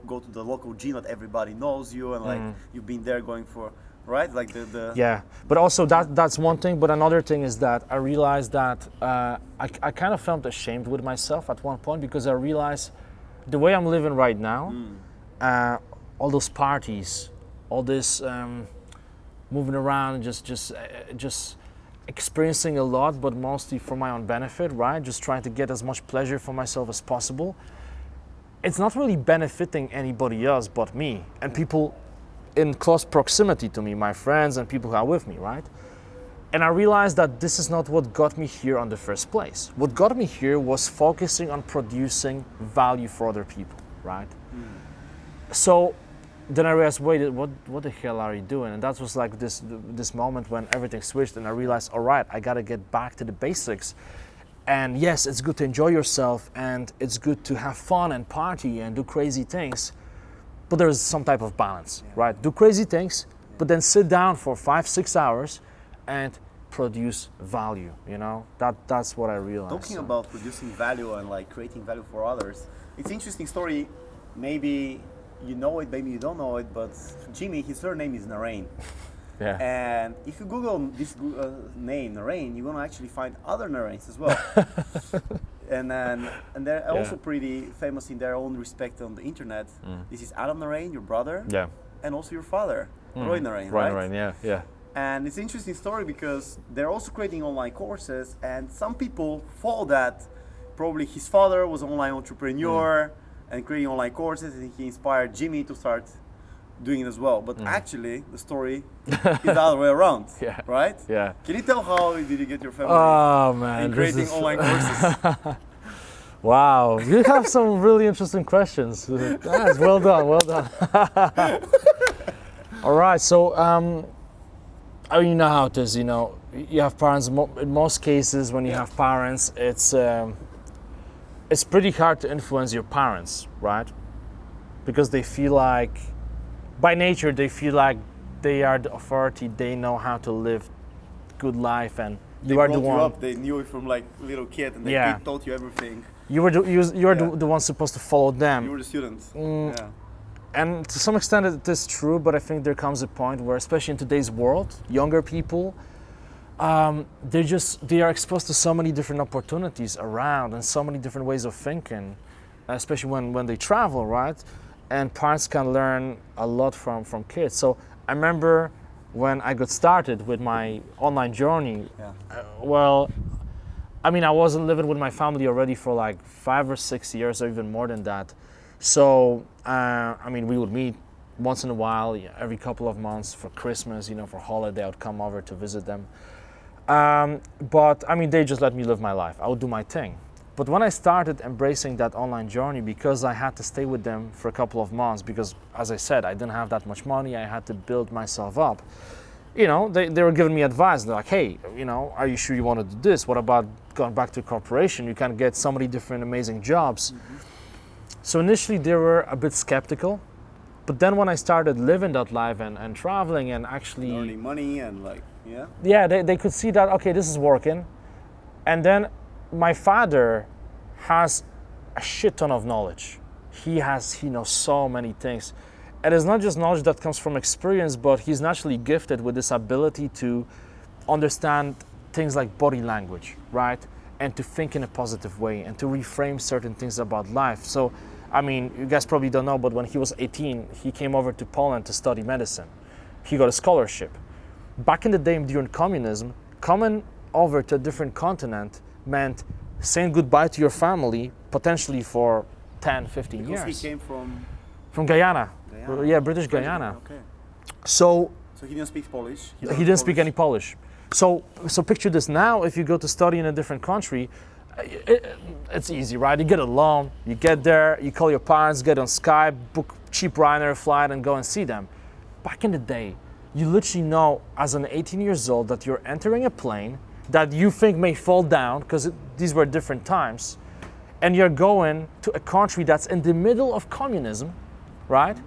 go to the local gym that everybody knows you, and like you've been there going for, right? Like the Yeah, but also that's one thing. But another thing is that I realized that I kind of felt ashamed with myself at one point, because I realized the way I'm living right now, all those parties, all this moving around, just experiencing a lot, but mostly for my own benefit, right? Just trying to get as much pleasure for myself as possible. It's not really benefiting anybody else but me and people in close proximity to me, my friends and people who are with me, right? And I realized that this is not what got me here in the first place. What got me here was focusing on producing value for other people, right? So then I realized, wait, what the hell are you doing? And that was like this moment when everything switched, and I realized, all right, I gotta get back to the basics. And yes, it's good to enjoy yourself, and it's good to have fun and party and do crazy things, but there's some type of balance, right? Do crazy things, but then sit down for 5-6 hours and produce value, you know? That's what I realized. Talking about producing value and like creating value for others, it's an interesting story. Maybe you know it, maybe you don't know it, but Jimmy, his surname is Naraine. Yeah. And if you Google this name, Naraine, you're gonna actually find other Naraines as well. and they're also pretty famous in their own respect on the internet. This is Adam Naraine, your brother, and also your father, Roy Naraine, right? Roy Naraine, yeah. And it's an interesting story because they're also creating online courses, and some people follow that. Probably his father was an online entrepreneur and creating online courses, and he inspired Jimmy to start doing it as well. But actually, the story is the other way around, right? Yeah. Can you tell how did you get your family in creating online courses? Wow, you have some really interesting questions. That's well done, well done. All right, so I mean, you know how it is. You know, you have parents. In most cases, when you have parents, it's pretty hard to influence your parents, right? Because they feel like, by nature, they feel like they are the authority. They know how to live good life, and you are the one. You up. They knew it from like little kid, and they taught you everything. You were the one supposed to follow them. You were the student. And to some extent it is true, but I think there comes a point where, especially in today's world, younger people, they are exposed to so many different opportunities around and so many different ways of thinking, especially when they travel, right? And parents can learn a lot from kids. So I remember when I got started with my online journey, well, I mean, I wasn't living with my family already for like 5 or 6 years or even more than that. So, I mean, we would meet once in a while, every couple of months for Christmas, you know, for holiday, I would come over to visit them. But I mean, they just let me live my life. I would do my thing. But when I started embracing that online journey, because I had to stay with them for a couple of months, because as I said, I didn't have that much money, I had to build myself up. You know, they were giving me advice. They're like, hey, you know, are you sure you want to do this? What about going back to corporation? You can get so many different amazing jobs. So initially they were a bit skeptical, but then when I started living that life and traveling and actually earning money and like, they could see that, okay, this is working. And then my father has a shit ton of knowledge. He knows so many things. And it's not just knowledge that comes from experience, but he's naturally gifted with this ability to understand things like body language, right? And to think in a positive way and to reframe certain things about life. So, I mean, you guys probably don't know, but when he was 18, he came over to Poland to study medicine. He got a scholarship. Back in the day during communism, coming over to a different continent meant saying goodbye to your family, potentially for 10, 15 years. Because he came from Guyana. Yeah, British Guyana. Okay. So he didn't speak Polish? He didn't speak any Polish. So picture this now, if you go to study in a different country, it's easy, right? You get a loan, you get there, you call your parents, get on Skype, book cheap Ryanair flight and go and see them. Back in the day, you literally know as an 18 years old that you're entering a plane that you think may fall down because these were different times, and you're going to a country that's in the middle of communism, right?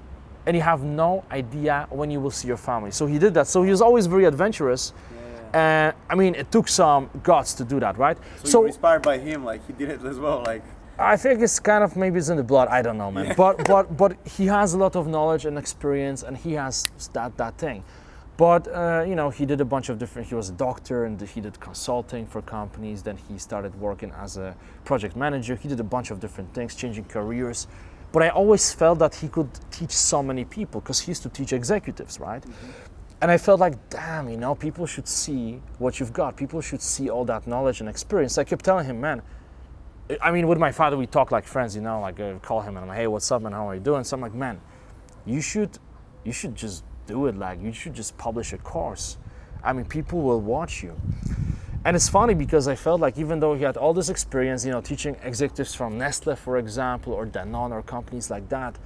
And you have no idea when you will see your family. So he did that. So he was always very adventurous. And I mean, it took some guts to do that, right? So you were inspired by him, like he did it as well, like. I think it's kind of, maybe it's in the blood, I don't know, man. Yeah. But he has a lot of knowledge and experience, and he has that thing. But you know, he did a bunch of different, he was a doctor and he did consulting for companies. Then he started working as a project manager. He did a bunch of different things, changing careers. But I always felt that he could teach so many people because he used to teach executives, right? And I felt like, damn, you know, people should see what you've got. People should see all that knowledge and experience. I kept telling him, man, I mean, with my father, we talk like friends, you know, like I call him and I'm like, hey, what's up, man, how are you doing? So I'm like, man, you should just do it. Like, you should just publish a course. I mean, people will watch you. And it's funny because I felt like even though he had all this experience, you know, teaching executives from Nestle, for example, or Danone or companies like that,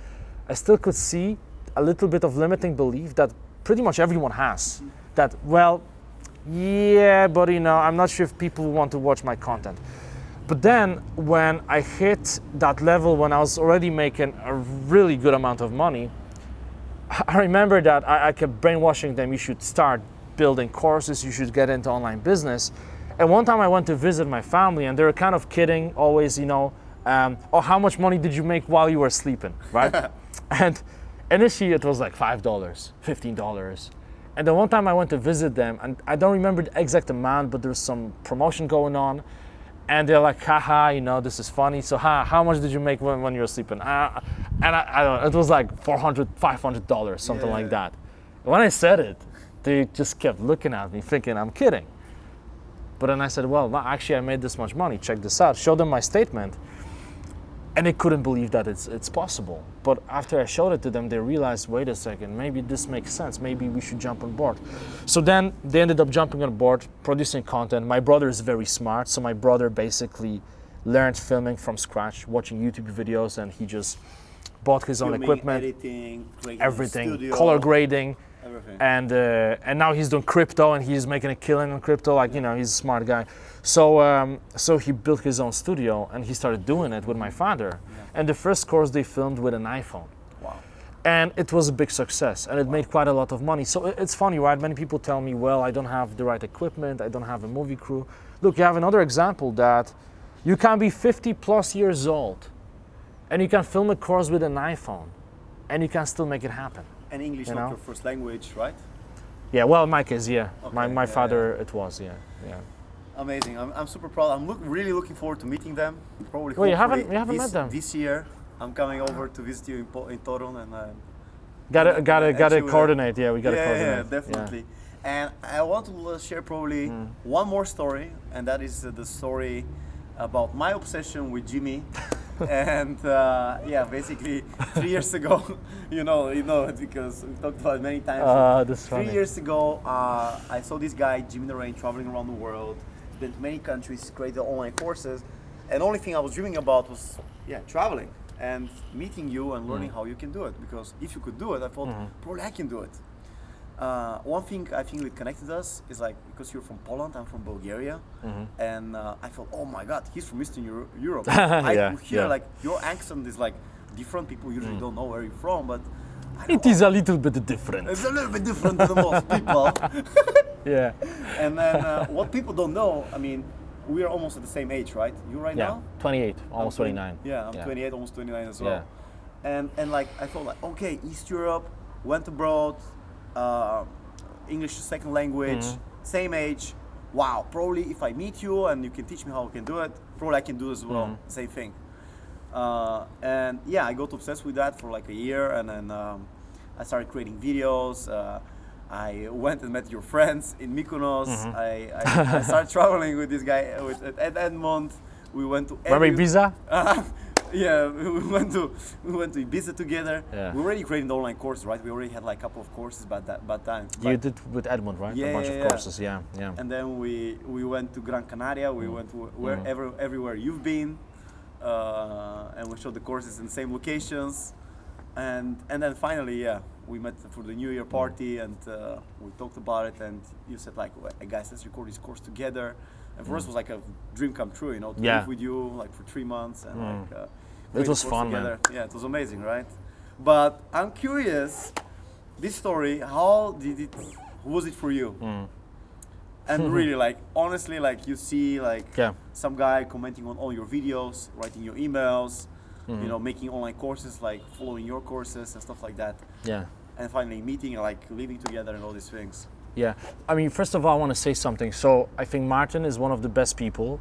I still could see a little bit of limiting belief that pretty much everyone has. That, well, yeah, but you know, I'm not sure if people want to watch my content. But then when I hit that level, when I was already making a really good amount of money, I remember that I kept brainwashing them, you should start building courses, you should get into online business. And one time I went to visit my family and they were kind of kidding always, you know, oh, how much money did you make while you were sleeping, right? And initially it was like $5, $15. And then one time I went to visit them and I don't remember the exact amount, but there was some promotion going on. And they're like, haha, you know, this is funny. So how much did you make when you were sleeping? And I don't know, it was like $400, $500, something like that. When I said it, they just kept looking at me thinking I'm kidding. But then I said, well, no, actually I made this much money, check this out. Showed them my statement. And they couldn't believe that it's possible. But after I showed it to them, they realized, wait a second, maybe this makes sense. Maybe we should jump on board. So then they ended up jumping on board, producing content. My brother is very smart. So my brother basically learned filming from scratch, watching YouTube videos, and he just bought his own equipment, editing, everything, color grading. Everything. And now he's doing crypto and he's making a killing in crypto, like, you know, he's a smart guy. So he built his own studio and he started doing it with my father. And the first course they filmed with an iPhone. Wow. And it was a big success and it made quite a lot of money. So it's funny, right? Many people tell me, well, I don't have the right equipment, I don't have a movie crew. Look, you have another example that you can be 50 plus years old and you can film a course with an iPhone and you can still make it happen. And English not your first language, right? Yeah, well, in my case, yeah. Okay, my father, it was, yeah. Amazing. I'm super proud. I'm really looking forward to meeting them. Probably. Well, you haven't met them. This year. I'm coming over to visit you in Torun and. Gotta coordinate. Yeah, we gotta coordinate. Yeah, definitely. Yeah. And I want to share probably one more story, and that is the story about my obsession with Jimmy. And basically 3 years ago, you know it because we talked about it many times. That's 3 years ago, I saw this guy, Jimmy Naraine, traveling around the world. He's been to many countries, created online courses, and the only thing I was dreaming about was traveling and meeting you and learning how you can do it. Because if you could do it, I thought probably I can do it. One thing I think that connected us is like, because you're from Poland, I'm from Bulgaria, and I thought, oh my God, he's from Eastern Europe. I hear like your accent is like different. People usually don't know where you're from, but it is a little bit different. It's a little bit different than most people. Yeah. And then what people don't know, I mean, we are almost at the same age, right? You now? 28, almost 29. Yeah, I'm 28, almost 29 as well. Yeah. And like I thought like, okay, East Europe, went abroad. English second language, same age. Wow, probably if I meet you and you can teach me how I can do it, probably I can do as well. Same thing. And I got obsessed with that for like a year, and then I started creating videos. I went and met your friends in Mykonos. I started traveling with this guy, with Edmond. We went to Ibiza? Yeah, we went to Ibiza together. Yeah. We were already creating the online courses, right? We already had like a couple of courses by that time. You did with Edmund, right? Yeah, a bunch of courses, yeah. And then we went to Gran Canaria. We went to everywhere you've been, and we showed the courses in the same locations. And then finally, yeah, we met for the New Year party, and we talked about it. And you said like, well, hey guys, let's record this course together. And for us, it was like a dream come true, you know, to live with you like for 3 months and like. It was fun, man. Yeah, it was amazing, right? But I'm curious, this story, who was it for you? And really, like, honestly, like, you see, like, some guy commenting on all your videos, writing your emails, you know, making online courses, like, following your courses and stuff like that. Yeah. And finally meeting, like, living together and all these things. Yeah. I mean, first of all, I want to say something. So I think Martin is one of the best people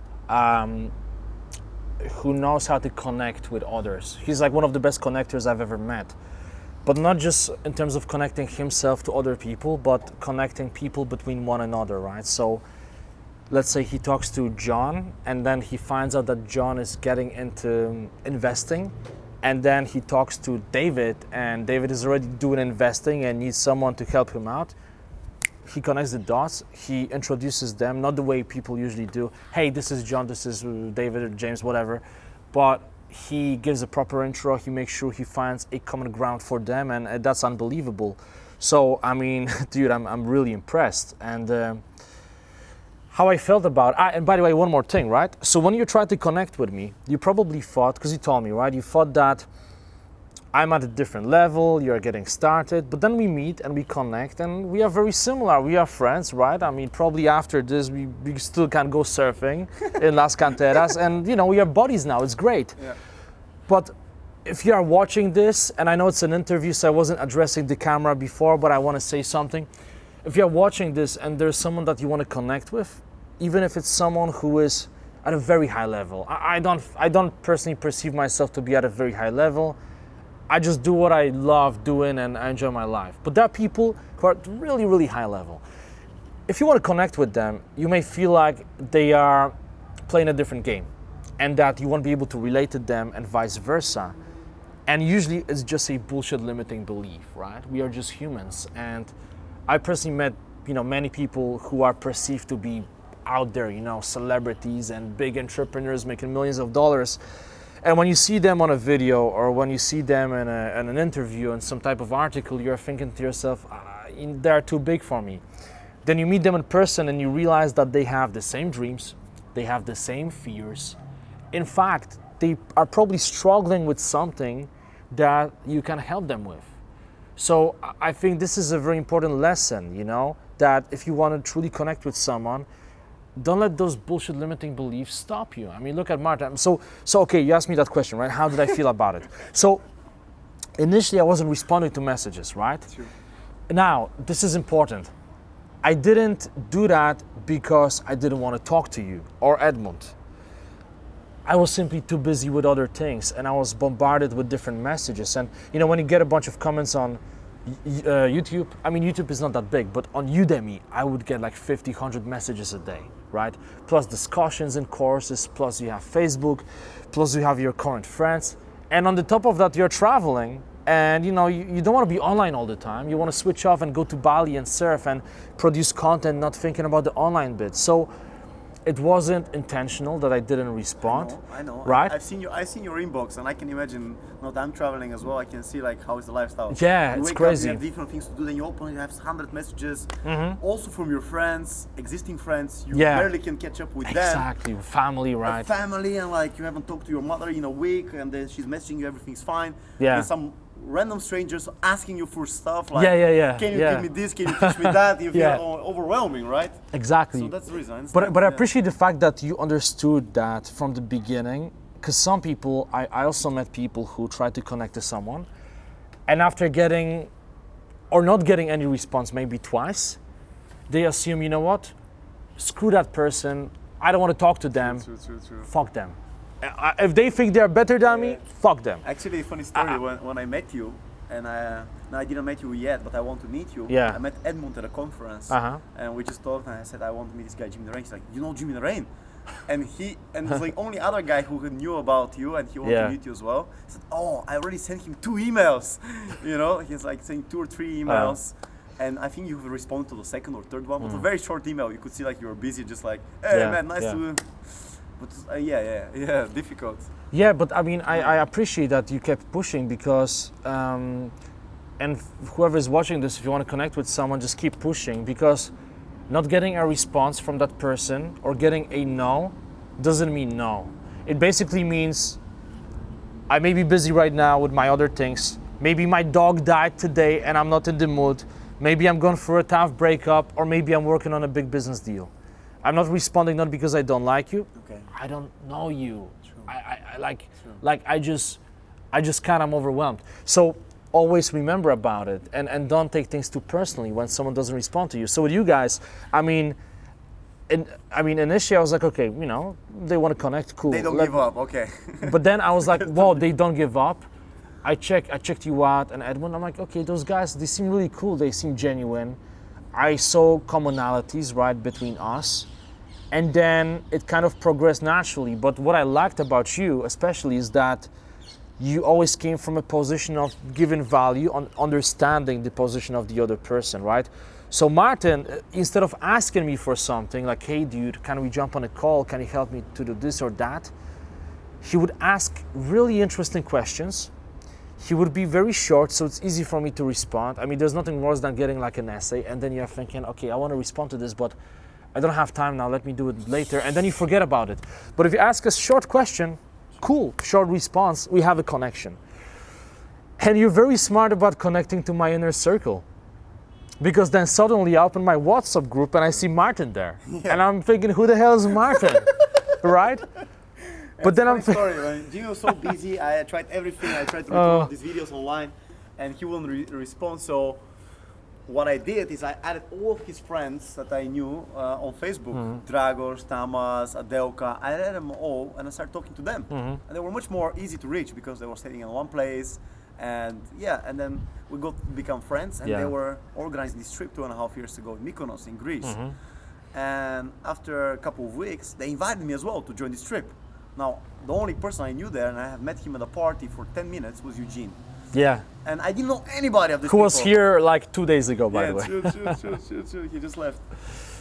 who knows how to connect with others. He's like one of the best connectors I've ever met. But not just in terms of connecting himself to other people, but connecting people between one another, right? So let's say he talks to John, and then he finds out that John is getting into investing, and then he talks to David, and David is already doing investing and needs someone to help him out. He connects the dots, he introduces them, not the way people usually do. Hey, this is John, this is David or James, whatever. But he gives a proper intro, he makes sure he finds a common ground for them, and that's unbelievable. So, I mean, dude, I'm really impressed. And how I felt about it, and by the way, one more thing, right? So when you tried to connect with me, you probably thought, because you told me, right? You thought that I'm at a different level, you're getting started, but then we meet and we connect and we are very similar. We are friends, right? I mean, probably after this, we still can go surfing in Las Canteras, and you know, we are buddies now, it's great. Yeah. But if you are watching this, and I know it's an interview, so I wasn't addressing the camera before, but I want to say something. If you're watching this and there's someone that you want to connect with, even if it's someone who is at a very high level, I don't personally perceive myself to be at a very high level. I just do what I love doing and I enjoy my life. But there are people who are at really, really high level. If you want to connect with them, you may feel like they are playing a different game and that you won't be able to relate to them and vice versa. And usually it's just a bullshit limiting belief, right? We are just humans. And I personally met, you know, many people who are perceived to be out there, you know, celebrities and big entrepreneurs making millions of dollars. And when you see them on a video or when you see them in an interview in some type of article, you're thinking to yourself, they're too big for me. Then you meet them in person and you realize that they have the same dreams, they have the same fears. In fact, they are probably struggling with something that you can help them with. So I think this is a very important lesson, you know, that if you want to truly connect with someone, don't let those bullshit limiting beliefs stop you. I mean, look at Martin. So okay, you asked me that question, right? How did I feel about it? So initially I wasn't responding to messages, right? Sure. Now, this is important. I didn't do that because I didn't want to talk to you or Edmund. I was simply too busy with other things and I was bombarded with different messages. And you know, when you get a bunch of comments on YouTube, I mean, YouTube is not that big, but on Udemy, I would get like 50, 100 messages a day, right? Plus discussions in courses, plus you have Facebook, plus you have your current friends. And on the top of that, you're traveling and you know, you don't want to be online all the time. You want to switch off and go to Bali and surf and produce content, not thinking about the online bit. So it wasn't intentional that I didn't respond. I know. Right? I've seen your inbox, and I can imagine. Now that I'm traveling as well, I can see like how is the lifestyle. Yeah, it's crazy. You have different things to do. Then you open, you have 100 messages. Also from your friends, existing friends. You barely can catch up with them. Exactly, family, right? Family, and like you haven't talked to your mother in a week, and then she's messaging you, everything's fine. Yeah. And some random strangers asking you for stuff like, can you give me this? Can you teach me that? You feel overwhelming, right? Exactly. So that's the reason. But I appreciate the fact that you understood that from the beginning, because some people, I also met people who tried to connect to someone, and after getting or not getting any response, maybe twice, they assume, you know what? Screw that person. I don't want to talk to them. True. Fuck them. If they think they're better than me, fuck them. Actually, funny story, when I met you, and I didn't meet you yet, but I want to meet you. Yeah. I met Edmund at a conference, and we just talked, and I said, I want to meet this guy, Jimmy Naraine. He's like, you know Jimmy Naraine? And he's like only other guy who knew about you, and he wanted to meet you as well. He said, oh, I already sent him 2 emails. You know, he's like saying 2 or 3 emails. And I think you responded to the second or third one. It was a very short email. You could see like you were busy, just like, hey man, nice to But yeah, difficult. Yeah, but I mean, I appreciate that you kept pushing because, and whoever is watching this, if you want to connect with someone, just keep pushing, because not getting a response from that person or getting a no doesn't mean no. It basically means I may be busy right now with my other things. Maybe my dog died today and I'm not in the mood. Maybe I'm going through a tough breakup, or maybe I'm working on a big business deal. I'm not responding not because I don't like you. Okay. I don't know you. True. I just kind of overwhelmed. So always remember about it, and don't take things too personally when someone doesn't respond to you. So with you guys, initially I was like, okay, they want to connect, cool. They don't give up, okay. But then I was like, whoa, they don't give up. I checked you out and Edwin. I'm like, okay, those guys, they seem really cool. They seem genuine. I saw commonalities right between us. And then it kind of progressed naturally. But what I liked about you especially is that you always came from a position of giving value, on understanding the position of the other person, right? So Martin, instead of asking me for something like, hey dude, can we jump on a call? Can you help me to do this or that? He would ask really interesting questions. He would be very short, so it's easy for me to respond. I mean, there's nothing worse than getting like an essay and then you're thinking, okay, I want to respond to this, but I don't have time now, let me do it later, and then you forget about it. But if you ask a short question, cool, short response, we have a connection. And you're very smart about connecting to my inner circle. Because then suddenly I open my WhatsApp group and I see Martin there. Yeah. And I'm thinking, who the hell is Martin? Right? But then I'm sorry, man. Gino was so busy. I tried everything. I tried to record these videos online and he wouldn't respond. So what I did is I added all of his friends that I knew on Facebook. Dragos, Tamas, Adelka. I added them all and I started talking to them. And they were much more easy to reach because they were sitting in one place. And and then we got to become friends, and they were organizing this trip 2.5 years ago in Mykonos in Greece. And after a couple of weeks, they invited me as well to join this trip. Now, the only person I knew there, and I have met him at a party for 10 minutes, was Eugene. Yeah. And I didn't know anybody of this. Who was here like 2 days ago, by the way. True. He just left.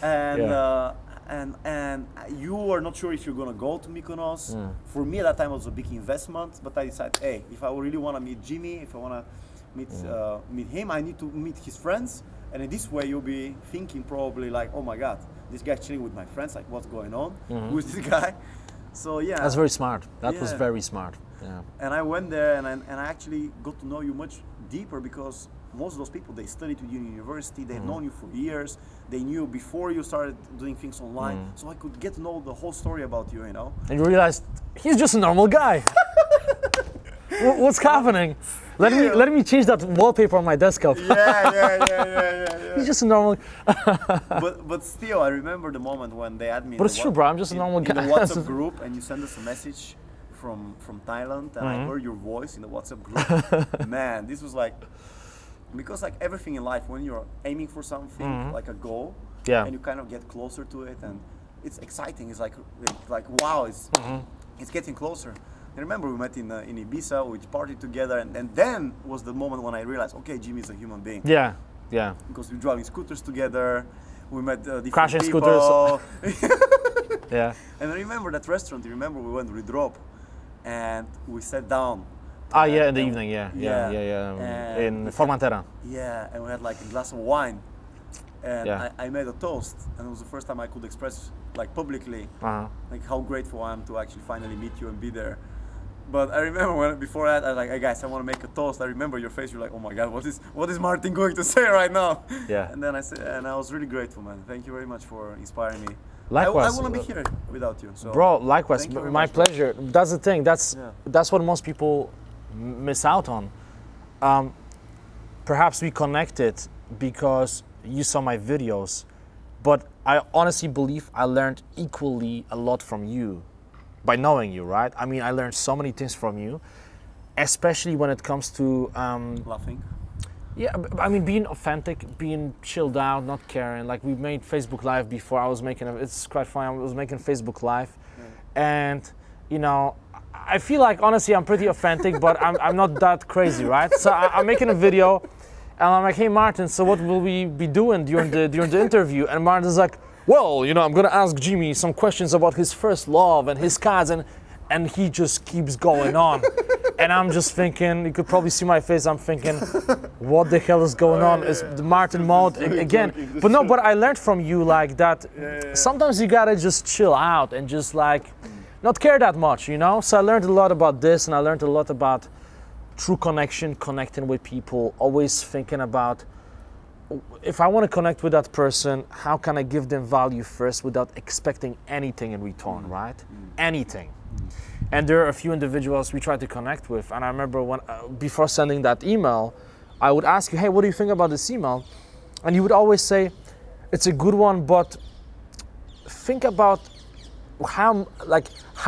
And and you were not sure if you're gonna go to Mykonos. For me at that time it was a big investment, but I decided, hey, if I really wanna meet Jimmy, if I wanna meet him, I need to meet his friends. And in this way you'll be thinking probably like, oh my God, this guy chilling with my friends, like what's going on? Who is this guy? So yeah. That's very smart. That was very smart. Yeah. And I went there and I actually got to know you much deeper because most of those people, they studied with you in university, they've known you for years, they knew before you started doing things online, so I could get to know the whole story about you, And you realized, he's just a normal guy. What's happening? Let me change that wallpaper on my desktop. Yeah. He's just a normal. but still, I remember the moment when they had me. But it's true, bro. I'm just a normal guy. In the WhatsApp group, and you send us a message from Thailand, and I heard your voice in the WhatsApp group. Man, this was like, because like everything in life, when you're aiming for something, like a goal, and you kind of get closer to it, and it's exciting. It's like wow, it's getting closer. I remember we met in Ibiza, we partied together, and then was the moment when I realized, okay, Jimmy is a human being. Yeah. Because we driving scooters together, we met different crashing people. Scooters. Yeah. And I remember that restaurant. You remember we went to Redrop, and we sat down. In the evening. Yeah. In Formentera. Yeah, and we had like a glass of wine, and I made a toast, and it was the first time I could express like publicly like how grateful I am to actually finally meet you and be there. But I remember before that, I was like, hey guys, I want to make a toast. I remember your face. You're like, oh my God, what is Martin going to say right now? Yeah. And then I said, and I was really grateful, man. Thank you very much for inspiring me. Likewise. I wouldn't be here without you. So. Bro, likewise. My pleasure. That's the thing. That's what most people miss out on. Perhaps we connected because you saw my videos, but I honestly believe I learned equally a lot from you. By knowing you, right? I mean, I learned so many things from you, especially when it comes to laughing. Yeah, I mean, being authentic, being chilled out, not caring. Like we made Facebook Live before. It's quite funny. I was making Facebook Live, and I feel like honestly I'm pretty authentic, but I'm not that crazy, right? So I'm making a video, and I'm like, hey Martin, so what will we be doing during the interview? And Martin's like, well, I'm gonna ask Jimmy some questions about his first love and his cards, and he just keeps going on. And I'm just thinking, you could probably see my face, I'm thinking, what the hell is going on? Is the Martin mode again? But no, but I learned from you like that sometimes you gotta just chill out and just like not care that much, So I learned a lot about this, and I learned a lot about true connection, connecting with people, always thinking about, if I want to connect with that person, how can I give them value first without expecting anything in return, right? Anything. And there are a few individuals we try to connect with, and I remember when before sending that email, I would ask you, hey, what do you think about this email? And you would always say, it's a good one, but think about how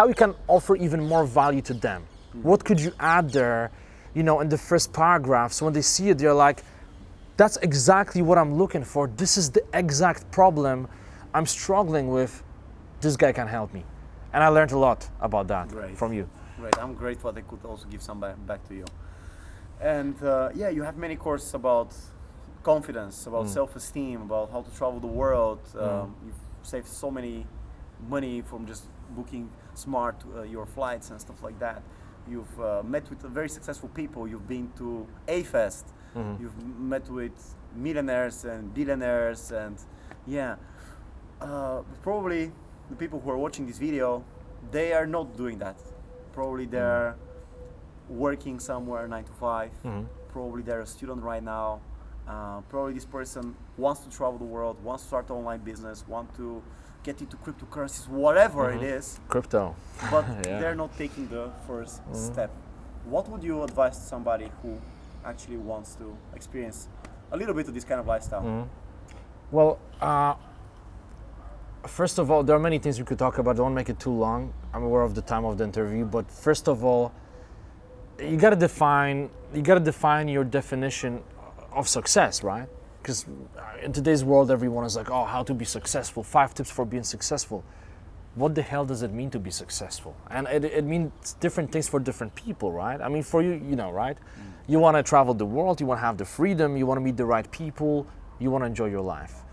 you can offer even more value to them. What could you add there, in the first paragraph? So when they see it, they're like, that's exactly what I'm looking for. This is the exact problem I'm struggling with. This guy can help me. And I learned a lot about that from you. Great, I'm grateful I could also give some back to you. And you have many courses about confidence, about self-esteem, about how to travel the world. You've saved so many money from just booking smart your flights and stuff like that. You've met with very successful people. You've been to A-Fest. You've met with millionaires and billionaires, and probably the people who are watching this video, they are not doing that. Probably they're working somewhere 9 to 5. Probably they're a student right now. Probably this person wants to travel the world, wants to start online business, want to get into cryptocurrencies, whatever it is. Crypto. But they're not taking the first step. What would you advise somebody who actually wants to experience a little bit of this kind of lifestyle? Well, first of all, there are many things we could talk about. I don't want to make it too long. I'm aware of the time of the interview, but first of all, you gotta define your definition of success, right? Because in today's world, everyone is like, oh, how to be successful, 5 tips for being successful. What the hell does it mean to be successful? And it means different things for different people, right? I mean, for you, right? You want to travel the world, you want to have the freedom, you want to meet the right people, you want to enjoy your life.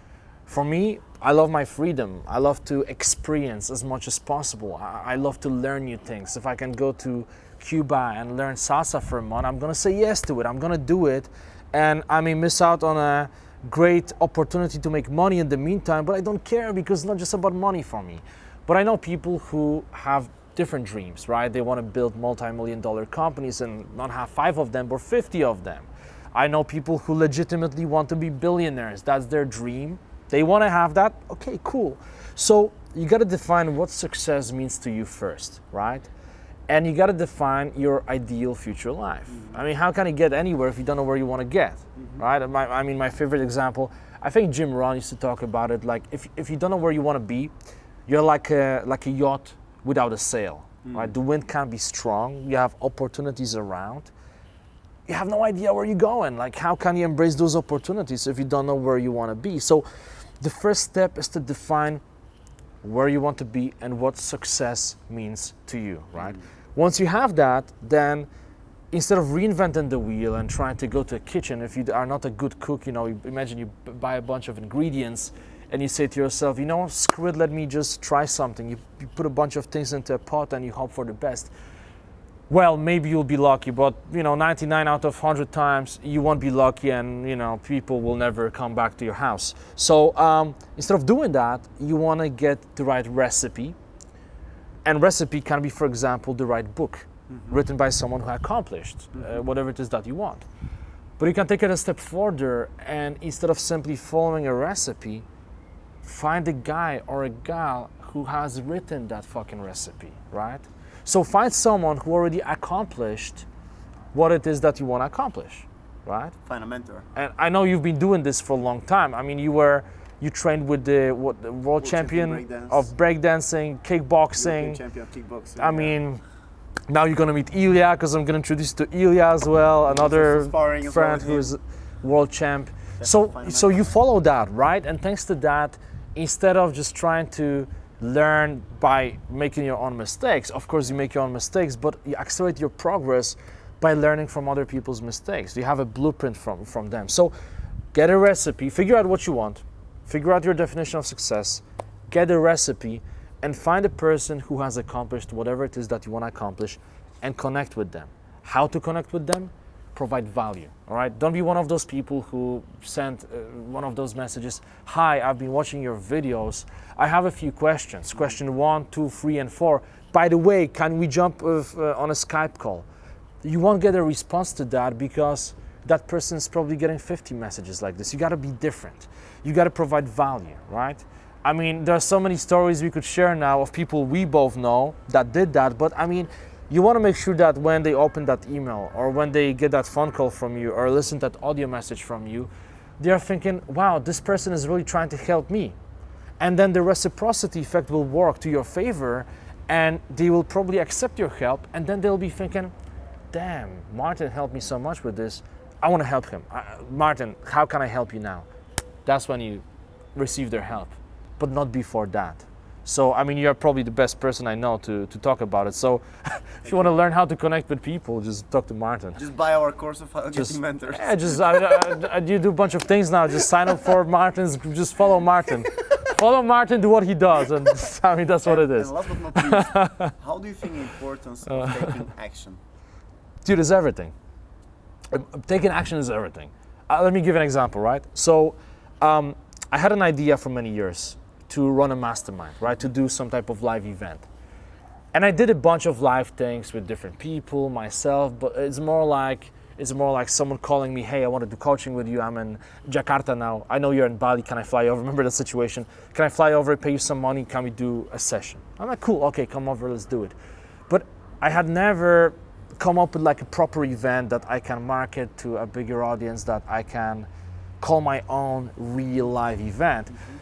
For me, I love my freedom. I love to experience as much as possible. I love to learn new things. If I can go to Cuba and learn salsa for a month, I'm gonna say yes to it. I'm gonna do it. And I may miss out on a great opportunity to make money in the meantime, but I don't care because it's not just about money for me. But I know people who have different dreams, right? They want to build multi-million-dollar companies and not have 5 of them, but 50 of them. I know people who legitimately want to be billionaires. That's their dream. They want to have that. Okay, cool. So you got to define what success means to you first, right? And you got to define your ideal future life. I mean, how can you get anywhere if you don't know where you want to get, right? My favorite example, I think Jim Rohn used to talk about it, like if you don't know where you want to be, you're like a yacht without a sail, right? The wind can be strong, you have opportunities around, you have no idea where you're going. Like, how can you embrace those opportunities if you don't know where you want to be? So the first step is to define where you want to be and what success means to you, right? Once you have that, then instead of reinventing the wheel and trying to go to a kitchen, if you are not a good cook, imagine you buy a bunch of ingredients and you say to yourself, screw it, let me just try something. You put a bunch of things into a pot and you hope for the best. Well, maybe you'll be lucky, but 99 out of 100 times you won't be lucky, and people will never come back to your house. So instead of doing that, you want to get the right recipe, and recipe can be, for example, the right book written by someone who accomplished whatever it is that you want. But you can take it a step further, and instead of simply following a recipe, find a guy or a gal who has written that fucking recipe, right? So find someone who already accomplished what it is that you want to accomplish, right? Find a mentor. And I know you've been doing this for a long time. I mean, you trained with the world champion of breakdancing, kickboxing. Champion of kickboxing. I mean, now you're gonna meet Ilya, because I'm gonna introduce you to Ilya as well, another friend who's world champ. So you follow that, right? And thanks to that, instead of just trying to learn by making your own mistakes. Of course, you make your own mistakes, but you accelerate your progress by learning from other people's mistakes. You have a blueprint from them. So get a recipe, figure out what you want, figure out your definition of success, get a recipe, and find a person who has accomplished whatever it is that you want to accomplish and connect with them. How to connect with them? Provide value, all right? Don't be one of those people who send one of those messages, hi, I've been watching your videos. I have a few questions. Question 1, 2, 3, and 4. By the way, can we jump on a Skype call? You won't get a response to that because that person's probably getting 50 messages like this. You gotta be different. You gotta provide value, right? I mean, there are so many stories we could share now of people we both know that did that, but I mean, you wanna make sure that when they open that email or when they get that phone call from you or listen to that audio message from you, they're thinking, wow, this person is really trying to help me. And then the reciprocity effect will work to your favor and they will probably accept your help, and then they'll be thinking, damn, Martin helped me so much with this. I want to help him. Martin, how can I help you now? That's when you receive their help, but not before that. So, I mean, you're probably the best person I know to talk about it. So, if you want to learn how to connect with people, just talk to Martin. Just buy our course of getting mentors. Yeah, you do a bunch of things now. Just sign up for Martin's, just follow Martin. Follow Martin, do what he does, and I mean, that's what it is. And last but not least, how do you think the importance of taking action? Dude, it's everything. Taking action is everything. Let me give an example, right? So, I had an idea for many years to run a mastermind, right? To do some type of live event. And I did a bunch of live things with different people, myself, but it's more like someone calling me, hey, I want to do coaching with you. I'm in Jakarta now. I know you're in Bali. Can I fly over? Remember that situation? Can I fly over, pay you some money? Can we do a session? I'm like, cool, okay, come over, let's do it. But I had never come up with like a proper event that I can market to a bigger audience, that I can call my own real live event. Mm-hmm.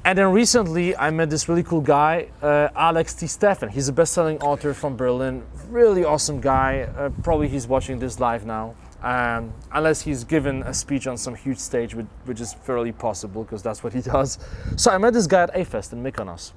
And then recently I met this really cool guy, Alex T. Steffen. He's a best-selling author from Berlin, really awesome guy. Probably he's watching this live now, unless he's given a speech on some huge stage, which is fairly possible because that's what he does. So I met this guy at A-Fest in Mykonos.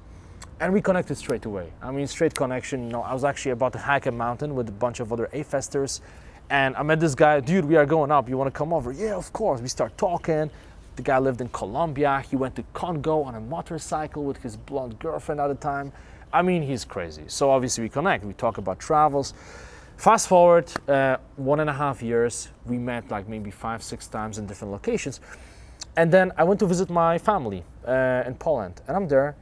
And we connected straight away. I mean, straight connection. You know, I was actually about to hike a mountain with a bunch of other A-Festers. And I met this guy, dude, we are going up. You want to come over? Yeah, of course. We start talking. The guy lived in Colombia. He went to Congo on a motorcycle with his blonde girlfriend at the time. I mean, he's crazy. So obviously we connect. We talk about travels. Fast forward 1.5 years. We met like maybe 5-6 times in different locations. And then I went to visit my family in Poland. And I'm there.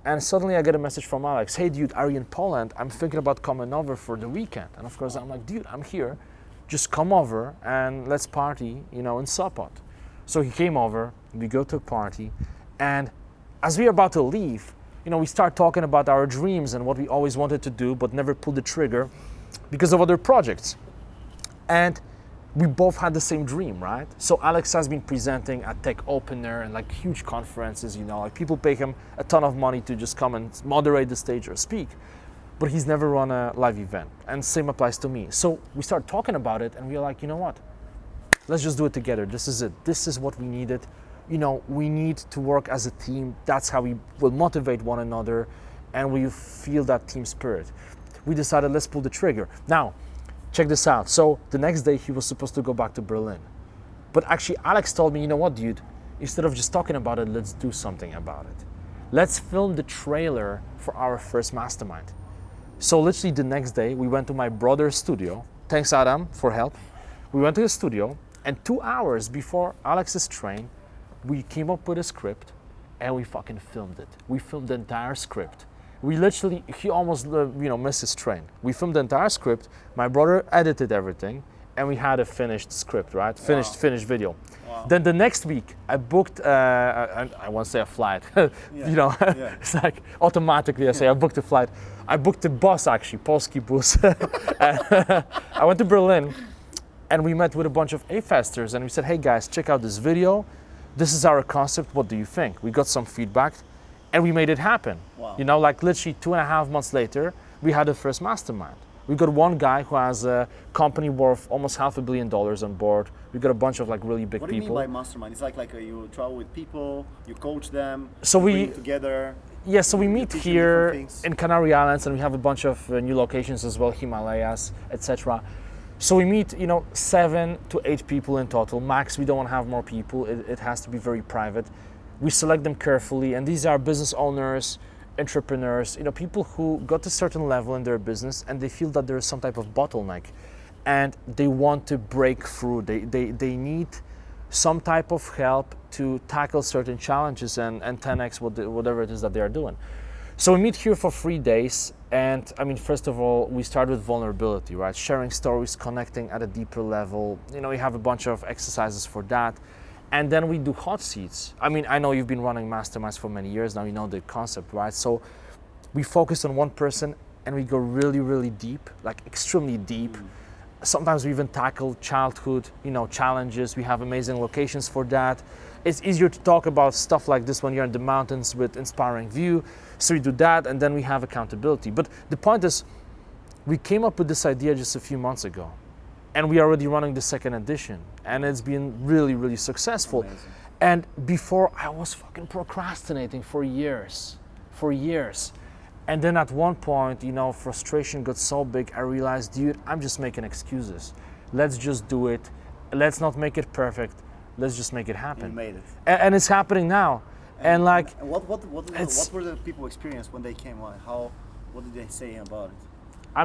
And suddenly I get a message from Alex. Hey, dude, are you in Poland? I'm thinking about coming over for the weekend. And of course, I'm like, dude, I'm here. Just come over and let's party, you know, in Sopot. So he came over, we go to a party, and as we are about to leave, you know, we start talking about our dreams and what we always wanted to do, but never pulled the trigger because of other projects. And we both had the same dream, right? So Alex has been presenting at Tech Opener and like huge conferences, you know, like people pay him a ton of money to just come and moderate the stage or speak, but he's never run a live event. And same applies to me. So we start talking about it and we're like, you know what? Let's just do it together. This is it. This is what we needed. You know, we need to work as a team. That's how we will motivate one another and we feel that team spirit. We decided, let's pull the trigger. Now, check this out. So the next day he was supposed to go back to Berlin. But actually Alex told me, you know what, dude, instead of just talking about it, let's do something about it. Let's film the trailer for our first mastermind. So literally the next day we went to my brother's studio. Thanks Adam for help. We went to his studio. And 2 hours before Alex's train, we came up with a script and we fucking filmed it. We filmed the entire script. We literally, he almost missed his train. We filmed the entire script. My brother edited everything and we had a finished script, right? Finished video. Wow. Then the next week I booked, I won't say a flight, It's like automatically I say I booked a flight. I booked a bus actually, Polski bus. I went to Berlin. And we met with a bunch of A-Festers and we said, hey guys, check out this video. This is our concept, what do you think? We got some feedback and we made it happen. Wow. You know, like literally 2.5 months later, we had the first mastermind. We got one guy who has a company worth almost $500 million on board. We got a bunch of like really big people. What do you mean by mastermind? It's like you travel with people, you coach them, so you bring together. Yeah, so we meet here in Canary Islands and we have a bunch of new locations as well, Himalayas, etc. So we meet, 7 to 8 people in total. Max, we don't want to have more people. It has to be very private. We select them carefully, and these are business owners, entrepreneurs, people who got to a certain level in their business and they feel that there is some type of bottleneck and they want to break through. They need some type of help to tackle certain challenges and 10x whatever it is that they are doing. So we meet here for 3 days, and first of all, we start with vulnerability, right? Sharing stories, connecting at a deeper level. We have a bunch of exercises for that. And then we do hot seats. I know you've been running masterminds for many years now, you know the concept, right? So we focus on one person and we go really, really deep, like extremely deep. Sometimes we even tackle childhood, challenges. We have amazing locations for that. It's easier to talk about stuff like this when you're in the mountains with inspiring view. So we do that, and then we have accountability. But the point is, we came up with this idea just a few months ago, and we are already running the second edition, and it's been really, really successful. Amazing. And before, I was fucking procrastinating for years. And then at one point, frustration got so big, I realized, dude, I'm just making excuses. Let's just do it. Let's not make it perfect. Let's just make it happen. You made it. And it's happening now. And what were the people experience when they came on? What did they say about it? I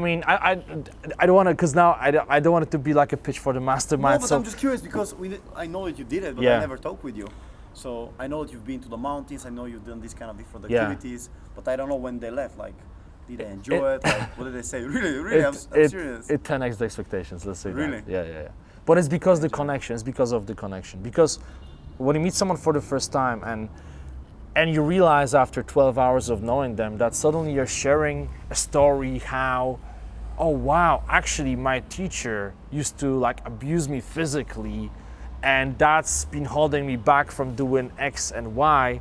don't want to, because now I don't want it to be like a pitch for the mastermind. No, but I'm just curious because I know that you did it, but I never talked with you. So I know that you've been to the mountains. I know you've done these kind of different activities, but I don't know when they left. Like, did they enjoy it? Like, what did they say? Really, I'm serious. It 10x the expectations. Let's say really? that. Yeah. But it's because the connection. It's because of the connection. Because when you meet someone for the first time and you realize after 12 hours of knowing them that suddenly you're sharing a story how, oh wow, actually my teacher used to abuse me physically, and that's been holding me back from doing X and Y.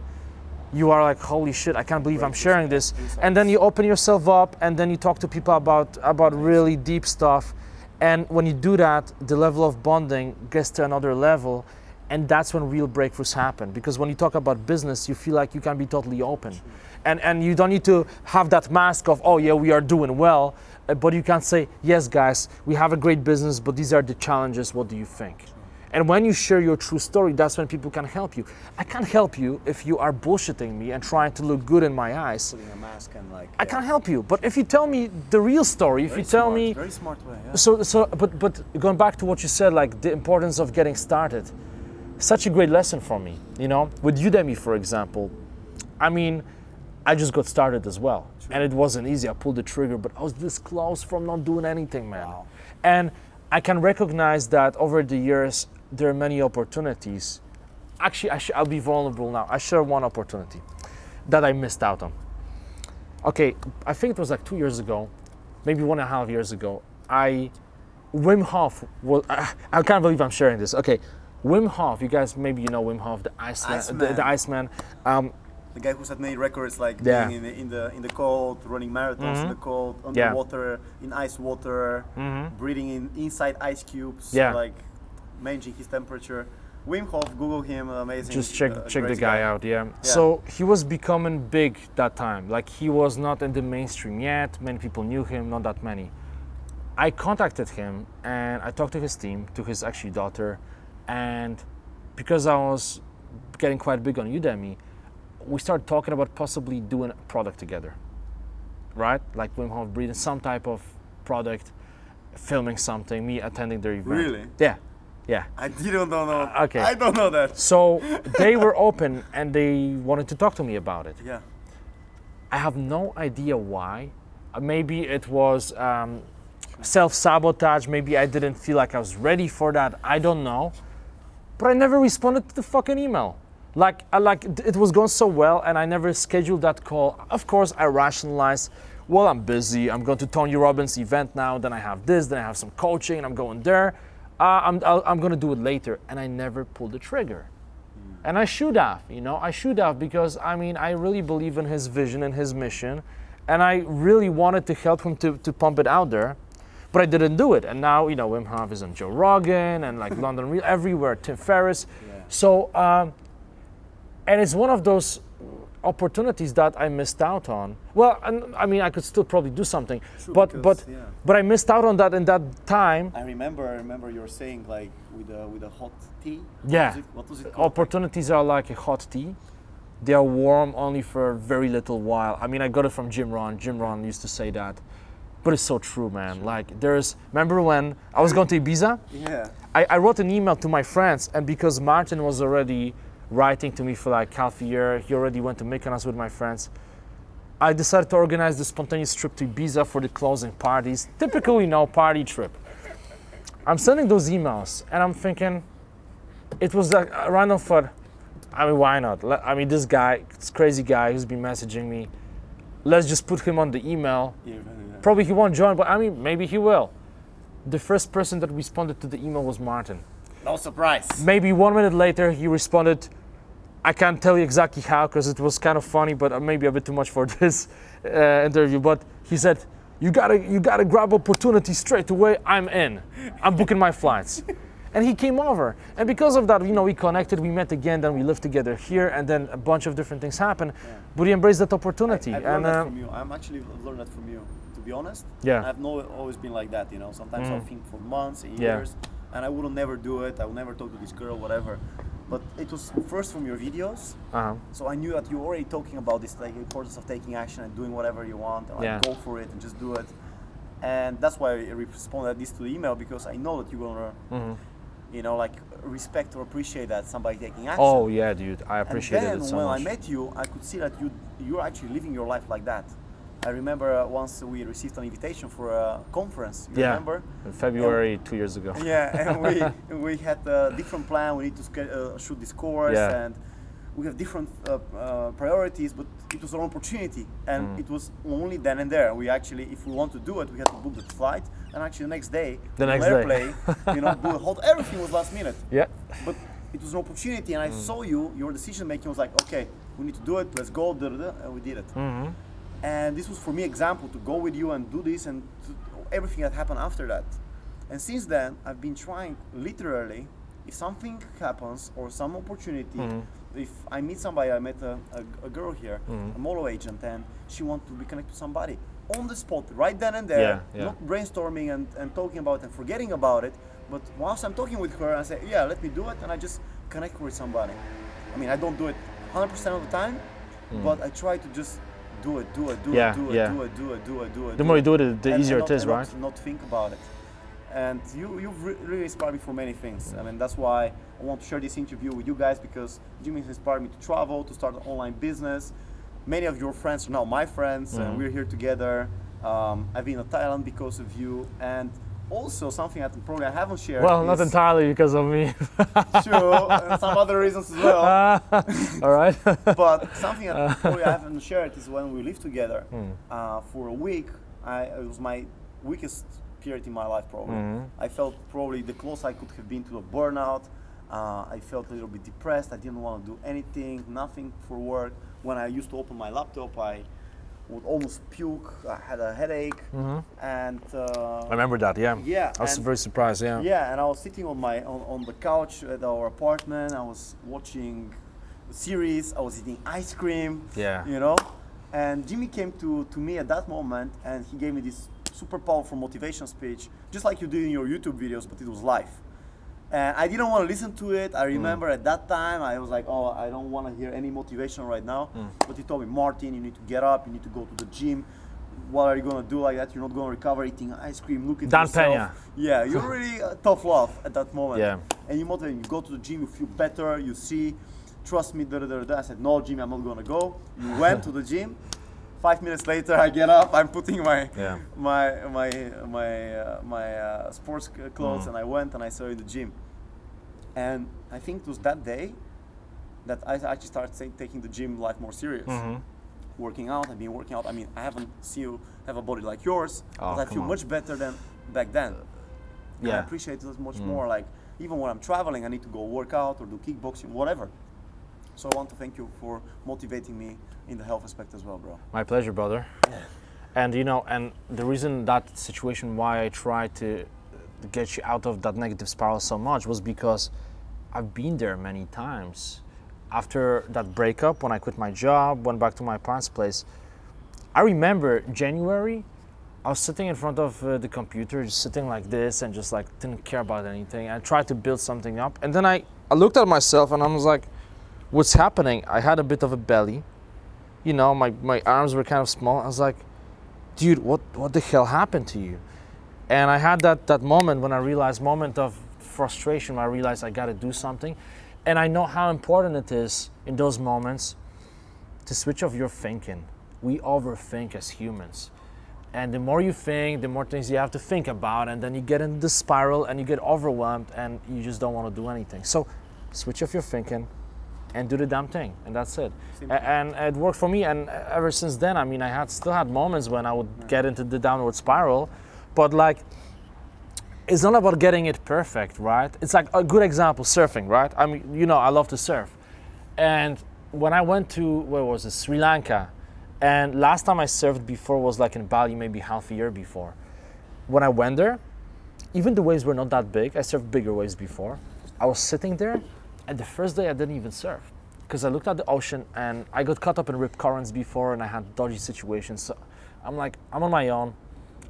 You are like, holy shit, I can't believe I'm sharing this. And then you open yourself up, and then you talk to people about really deep stuff. And when you do that, the level of bonding gets to another level. And that's when real breakthroughs happen. Because when you talk about business, you feel like you can be totally open. And you don't need to have that mask of, oh yeah, we are doing well. But you can say, yes guys, we have a great business, but these are the challenges, what do you think? And when you share your true story, that's when people can help you. I can't help you if you are bullshitting me and trying to look good in my eyes. Putting a mask and I can't help you. But if you tell me the real story, if you tell me... Very smart way, yeah. But going back to what you said, like the importance of getting started, such a great lesson for me, with Udemy, for example. I just got started as well. True. And it wasn't easy. I pulled the trigger, but I was this close from not doing anything, man. Wow. And I can recognize that over the years, there are many opportunities. Actually, I'll be vulnerable now. I share one opportunity that I missed out on. Okay, I think it was like 2 years ago, maybe 1.5 years ago. Wim Hof, I can't believe I'm sharing this. Okay, Wim Hof, you guys, maybe you know Wim Hof, the Iceman. The Iceman. The guy who set many records, like being in the cold, running marathons in the cold, underwater, in ice water, breathing inside ice cubes, like managing his temperature. Wim Hof, Google him, amazing. Just check the guy out, yeah. So he was becoming big that time. Like he was not in the mainstream yet. Many people knew him, not that many. I contacted him and I talked to his team, to his actually daughter, and because I was getting quite big on Udemy, we started talking about possibly doing a product together, right? Like Wim Hof breathing, some type of product, filming something, me attending their event. Really? Yeah. I didn't know. Okay. I don't know that. So they were open and they wanted to talk to me about it. Yeah. I have no idea why. Maybe it was self-sabotage. Maybe I didn't feel like I was ready for that. I don't know. But I never responded to the fucking email. Like it was going so well and I never scheduled that call. Of course, I rationalized, well, I'm busy. I'm going to Tony Robbins' event now. Then I have this, then I have some coaching and I'm going there. I'm going to do it later. And I never pulled the trigger. And I should have, because I really believe in his vision and his mission. And I really wanted to help him to pump it out there. But I didn't do it. And now, Wim Hof is on Joe Rogan and like London Real, everywhere, Tim Ferriss. Yeah. So, and it's one of those opportunities that I missed out on. Well, I could still probably do something, true, but I missed out on that in that time. I remember you were saying like with a hot tea. Yeah. What was it called? Opportunities are like a hot tea. they are warm only for a very little while. I mean, I got it from Jim Rohn. Jim Rohn used to say that. But it's so true, man. Like, remember when I was going to Ibiza? Yeah. I wrote an email to my friends, and because Martin was already writing to me for like half a year, he already went to Mykonos with my friends, I decided to organize the spontaneous trip to Ibiza for the closing parties. Typical, party trip. I'm sending those emails, and I'm thinking, it was like a random thought. I mean, why not? I mean, this guy, this crazy guy who's been messaging me, let's just put him on the email. Yeah. Probably he won't join, but I mean, maybe he will. The first person that responded to the email was Martin. No surprise. Maybe 1 minute later, he responded. I can't tell you exactly how, because it was kind of funny, but maybe a bit too much for this interview. But he said, you gotta grab opportunity straight away. I'm in. I'm booking my flights. And he came over. And because of that, we connected, we met again, then we lived together here, and then a bunch of different things happened. Yeah. But he embraced that opportunity. I've learned that from you. I'm actually learned that from you, to be honest. Yeah. I've always been like that, Sometimes I'll think for months and years, and I would never do it. I would never talk to this girl, whatever. But it was first from your videos. So I knew that you were already talking about this, like, importance of taking action and doing whatever you want, and go for it and just do it. And that's why I responded this to the email, because I know that you're gonna respect or appreciate that somebody taking action. Oh yeah, dude, I appreciate it so much. And then when I met you, I could see that you're actually living your life like that. I remember once we received an invitation for a conference. You remember? In February 2 years ago. Yeah, and we had a different plan. We need to shoot this course, and we have different priorities. But it was an opportunity, and it was only then and there. We actually, if we want to do it, we had to book the flight, and actually the next day, airplane, do the whole. Everything was last minute. Yeah. But it was an opportunity, and I saw your decision making was like, okay, we need to do it. Let's go, and we did it. And this was for me example to go with you and do this and everything that happened after that. And since then, I've been trying literally, if something happens or some opportunity, if I meet somebody, I met a girl here, a model agent, and she wants to be connected to somebody on the spot, right then and there, not brainstorming and talking about it and forgetting about it. But once I'm talking with her, I say, yeah, let me do it, and I just connect with somebody. I mean, I don't do it 100% of the time, but I try to just do it. The more you do it, the easier it is, right? Not think about it. And you've really inspired me for many things. I mean, that's why I want to share this interview with you guys, because Jimmy has inspired me to travel, to start an online business. Many of your friends are now my friends, and we're here together. I've been to Thailand because of you, and also something that probably I haven't shared. Well, not entirely because of me. True, and some other reasons as well. All right. But something that probably I haven't shared is when we lived together for a week. It was my weakest period in my life, probably. I felt probably the closest I could have been to a burnout. I felt a little bit depressed. I didn't want to do anything, nothing for work. When I used to open my laptop, I would almost puke. I had a headache, and I remember that. Yeah. I was very surprised. Yeah. Yeah, and I was sitting on the couch at our apartment. I was watching a series. I was eating ice cream. Yeah. And Jimmy came to me at that moment, and he gave me this super powerful motivation speech, just like you do in your YouTube videos, but it was live. And I didn't want to listen to it. I remember at that time, I was like, oh, I don't want to hear any motivation right now. But he told me, Martin, you need to get up, you need to go to the gym. What are you going to do like that? You're not going to recover eating ice cream, look at yourself. Peña. Yeah, you're really tough love at that moment. Yeah. And you motivate me, you go to the gym, you feel better, you see, trust me, I said, no, Jimmy, I'm not going to go. You went to the gym. 5 minutes later, I get up. I'm putting my sports clothes, and I went and I saw you in the gym. And I think it was that day that I actually started taking the gym life more serious. Working out. I've been working out. I mean, I haven't seen you have a body like yours, but I feel much better than back then. Yeah, I appreciate it much more. Like even when I'm traveling, I need to go work out or do kickboxing, whatever. So I want to thank you for motivating me in the health aspect as well, bro. My pleasure, brother. And and the reason that situation why I tried to get you out of that negative spiral so much was because I've been there many times. After that breakup, when I quit my job, went back to my parents' place, I remember January, I was sitting in front of the computer, just sitting like this and just like didn't care about anything. I tried to build something up, and then I looked at myself and I was like, what's happening, I had a bit of a belly. You know, my arms were kind of small. I was like, dude, what the hell happened to you? And I had that moment when I realized, moment of frustration, where I realized I got to do something. And I know how important it is in those moments to switch off your thinking. We overthink as humans. And the more you think, the more things you have to think about, and then you get into the spiral and you get overwhelmed and you just don't want to do anything. So switch off your thinking and do the damn thing, and that's it. And it worked for me, and ever since then, I mean, I still had moments when I would get into the downward spiral, but like, it's not about getting it perfect, right? It's like a good example, surfing, right? I mean, you know, I love to surf. And when I went to, where was it, Sri Lanka, and last time I surfed before was like in Bali, maybe half a year before. When I went there, even the waves were not that big. I surfed bigger waves before. I was sitting there, and the first day I didn't even surf because I looked at the ocean and I got caught up in rip currents before and I had dodgy situations. So I'm like, I'm on my own.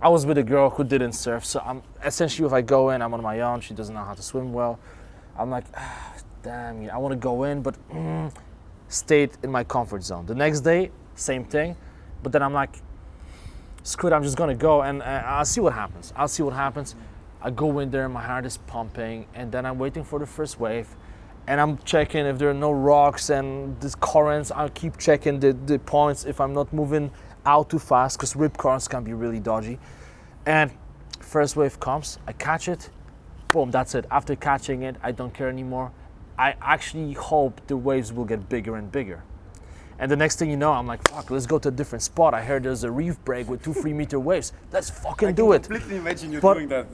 I was with a girl who didn't surf, so I'm essentially, if I go in, I'm on my own. She doesn't know how to swim well. I'm like, damn, you know, I want to go in, but stayed in my comfort zone. The next day, same thing, but then I'm like, screw it, I'm just gonna go and I'll see what happens. I go in there, my heart is pumping, and then I'm waiting for the first wave, and I'm checking if there are no rocks and these currents. I'll keep checking the points if I'm not moving out too fast, because rip currents can be really dodgy. And first wave comes, I catch it, boom, that's it. After catching it, I don't care anymore. I actually hope the waves will get bigger and bigger. And the next thing you know, I'm like, fuck, let's go to a different spot. I heard there's a reef break with 2-3 meter waves. Let's fucking do it. I can completely imagine you doing that.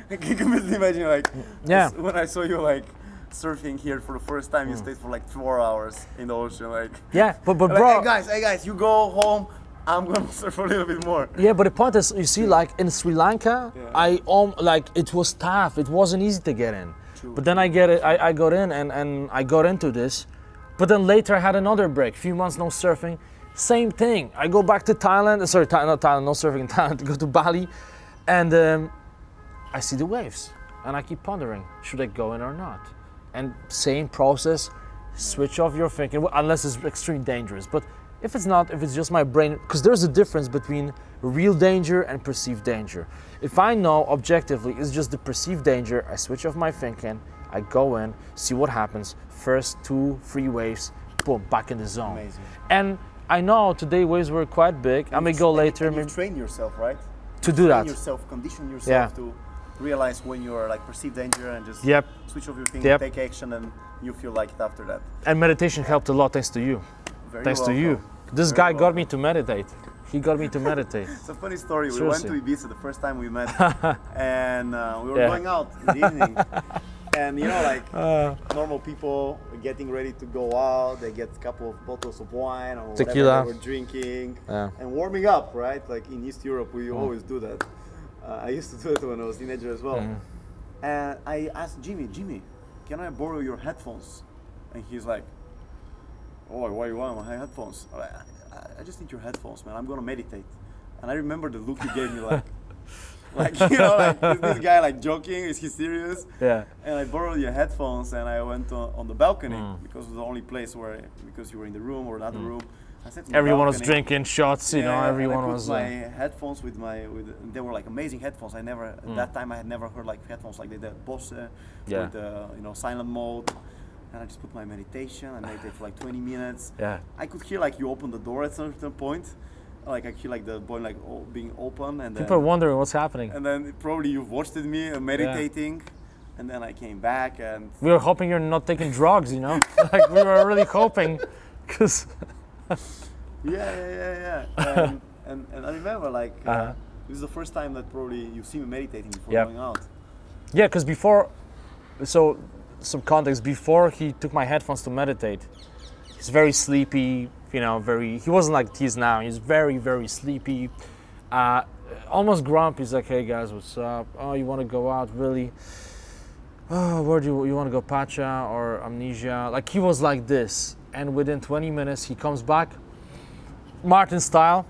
I can completely imagine, like, yeah. when I saw you, like, surfing here for the first time, you stayed for like 4 hours in the ocean, like. Yeah, but like, bro. Hey guys, you go home. I'm gonna surf a little bit more. Yeah, but the point is, you see, like in Sri Lanka, like it was tough. It wasn't easy to get in. True. But then I got in and I got into this. But then later I had another break. Few months no surfing. Same thing. I go back to Thailand. Sorry, not Thailand. No surfing in Thailand. Go to Bali, and I see the waves, and I keep pondering: should I go in or not? And same process. Switch off your thinking, unless it's extremely dangerous. But if it's not, if it's just my brain, because there's a difference between real danger and perceived danger. If I know objectively it's just the perceived danger, I switch off my thinking, I go in, see what happens. First 2-3 waves, boom, back in the zone. Amazing. And I know today waves were quite big. I may go later. And you train yourself, right? To do that. Train yourself, condition yourself to realize when you're like perceived danger and just switch off your thinking, take action, and you feel like it after that. And meditation helped a lot thanks to you. Thanks to you. This guy got me to meditate. He got me to meditate. It's a funny story. Seriously. We went to Ibiza the first time we met, and we were going out in the evening. And you know, like normal people getting ready to go out, they get a couple of bottles of wine or tequila, whatever they were drinking, and warming up, right? Like in East Europe, we always do that. I used to do it when I was a teenager as well. And I asked Jimmy, can I borrow your headphones? And he's like, oh, why you want my headphones? I just need your headphones, man. I'm gonna meditate. And I remember the look he gave me, like you know, like is this guy like joking? Is he serious? Yeah. And I borrowed your headphones, and I went on the balcony because it was the only place where, because you were in the room or another room. I said everyone was drinking shots, you know. Everyone and I put was. My headphones with they were like amazing headphones. I never at that time I had never heard like headphones like the Bose with silent mode. And I just put my meditation. I meditate for like 20 minutes. Yeah. I could hear like you open the door at a certain point. Like I hear like the boy like being open, and people are wondering what's happening. And then probably you've watched me meditating, and then I came back and we were hoping you're not taking drugs, you know. Like we were really hoping, because. Yeah. And I remember like this is the first time that probably you see me meditating before going out. Yeah, because before, so some context, before he took my headphones to meditate, he's very sleepy, you know, he wasn't like he is now. He's very, very sleepy, almost grumpy. He's like, hey guys, what's up? Oh, you want to go out, really? Oh, where do you want to go, Pacha or Amnesia? Like he was like this. And within 20 minutes, he comes back, Martin style.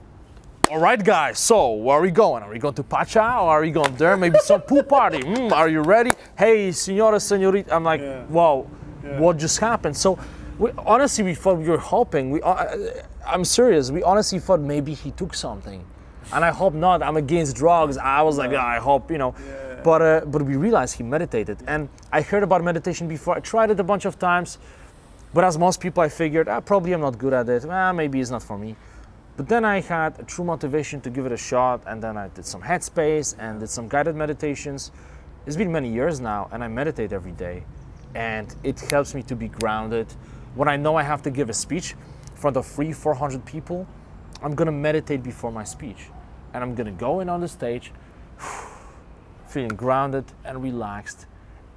All right, guys, so where are we going? Are we going to Pacha or are we going there? Maybe some pool party? Are you ready? Hey, senora, senorita. I'm like, whoa, what just happened. So honestly, we thought we were hoping. I'm serious. We honestly thought maybe he took something, and I hope not. I'm against drugs. I was like, I hope, you know. Yeah. But we realized he meditated, and I heard about meditation before. I tried it a bunch of times, but as most people, I figured probably I'm not good at it. Maybe it's not for me. But then I had a true motivation to give it a shot, and then I did some headspace and did some guided meditations. It's been many years now, and I meditate every day, and it helps me to be grounded. When I know I have to give a speech in front of 300-400 people, I'm gonna meditate before my speech, and I'm gonna go in on the stage feeling grounded and relaxed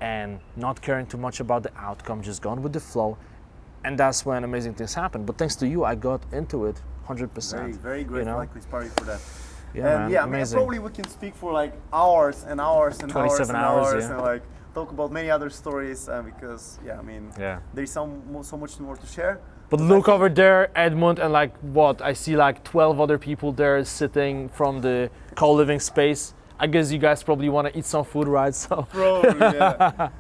and not caring too much about the outcome, just going with the flow, and that's when amazing things happen. But thanks to you, I got into it 100%. Very, very grateful, you know? like, Chris, for that. Yeah, And man, yeah, I mean, amazing. probably we can speak for like hours and hours and hours 27 and hours, hours yeah. and like talk about many other stories because yeah, I mean, Yeah. there's so much more to share. But look over there, Edmund, and like what? I see like 12 other people there sitting from the co-living space. I guess you guys probably want to eat some food, right? So Probably, yeah.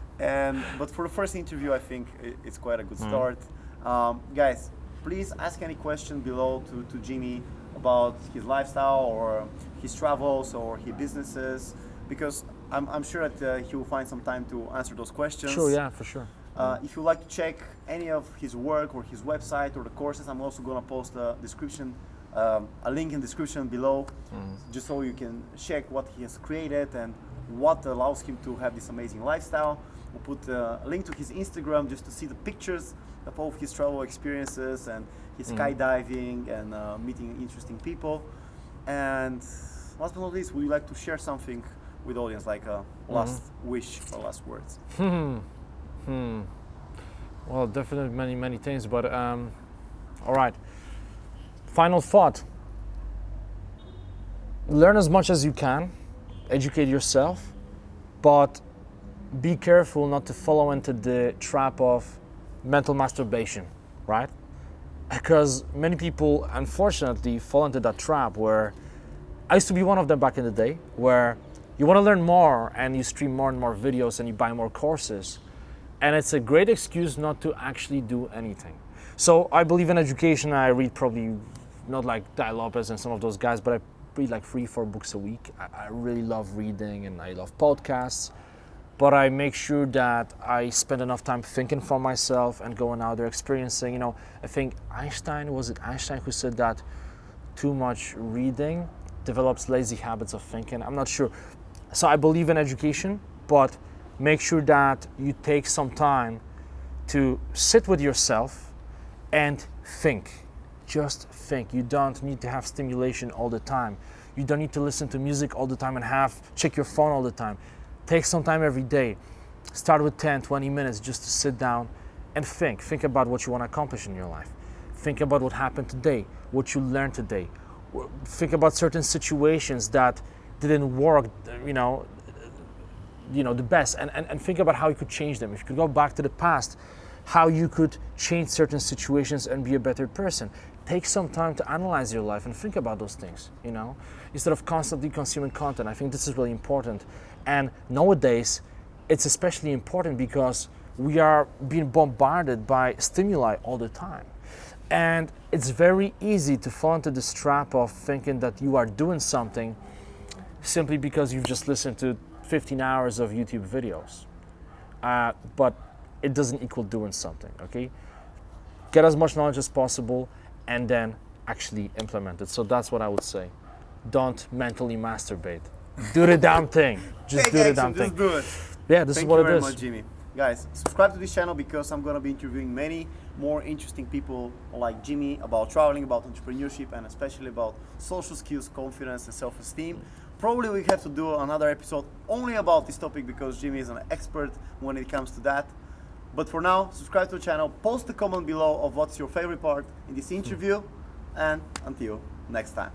But for the first interview, I think it's quite a good start. Guys, please ask any question below to Jimmy about his lifestyle or his travels or his businesses, because I'm sure that he will find some time to answer those questions. sure, yeah, for sure. If you like to check any of his work or his website or the courses, I'm also going to post a description, a link in the description below, just so you can check what he has created and what allows him to have this amazing lifestyle. We'll put a link to his Instagram just to see the pictures of all of his travel experiences and his skydiving and meeting interesting people. And last but not least, would you like to share something with the audience, like a last wish or last words? Well, definitely many things, but all right. Final thought. Learn as much as you can, educate yourself, but be careful not to follow into the trap of mental masturbation, right? Because many people, unfortunately, fall into that trap where I used to be one of them back in the day, where you want to learn more and you stream more and more videos and you buy more courses. And it's a great excuse not to actually do anything. So I believe in education. I read probably not like Dai Lopez and some of those guys, but I read like 3-4 books a week. I really love reading and I love podcasts, but I make sure that I spend enough time thinking for myself and going out there experiencing. You know, I think was it Einstein who said that too much reading develops lazy habits of thinking? I'm not sure. So I believe in education, but make sure that you take some time to sit with yourself and think. Just think. You don't need to have stimulation all the time. You don't need to listen to music all the time and check your phone all the time. Take some time every day. Start with 10, 20 minutes just to sit down and think. Think about what you want to accomplish in your life. Think about what happened today, what you learned today. Think about certain situations that didn't work, the best, and think about how you could change them. If you could go back to the past, how you could change certain situations and be a better person. Take some time to analyze your life and think about those things, instead of constantly consuming content. I think this is really important. And nowadays, it's especially important because we are being bombarded by stimuli all the time. And it's very easy to fall into this trap of thinking that you are doing something simply because you've just listened to 15 hours of YouTube videos. But it doesn't equal doing something, okay? Get as much knowledge as possible and then actually implement it. So that's what I would say. Don't mentally masturbate. Do the damn thing. Just do the damn thing. Just do it. Yeah, this is what it is. Thank you very much, Jimmy. Guys, subscribe to this channel because I'm going to be interviewing many more interesting people like Jimmy about traveling, about entrepreneurship, and especially about social skills, confidence, and self-esteem. Probably we have to do another episode only about this topic because Jimmy is an expert when it comes to that. But for now, subscribe to the channel, post a comment below of what's your favorite part in this interview, and until next time.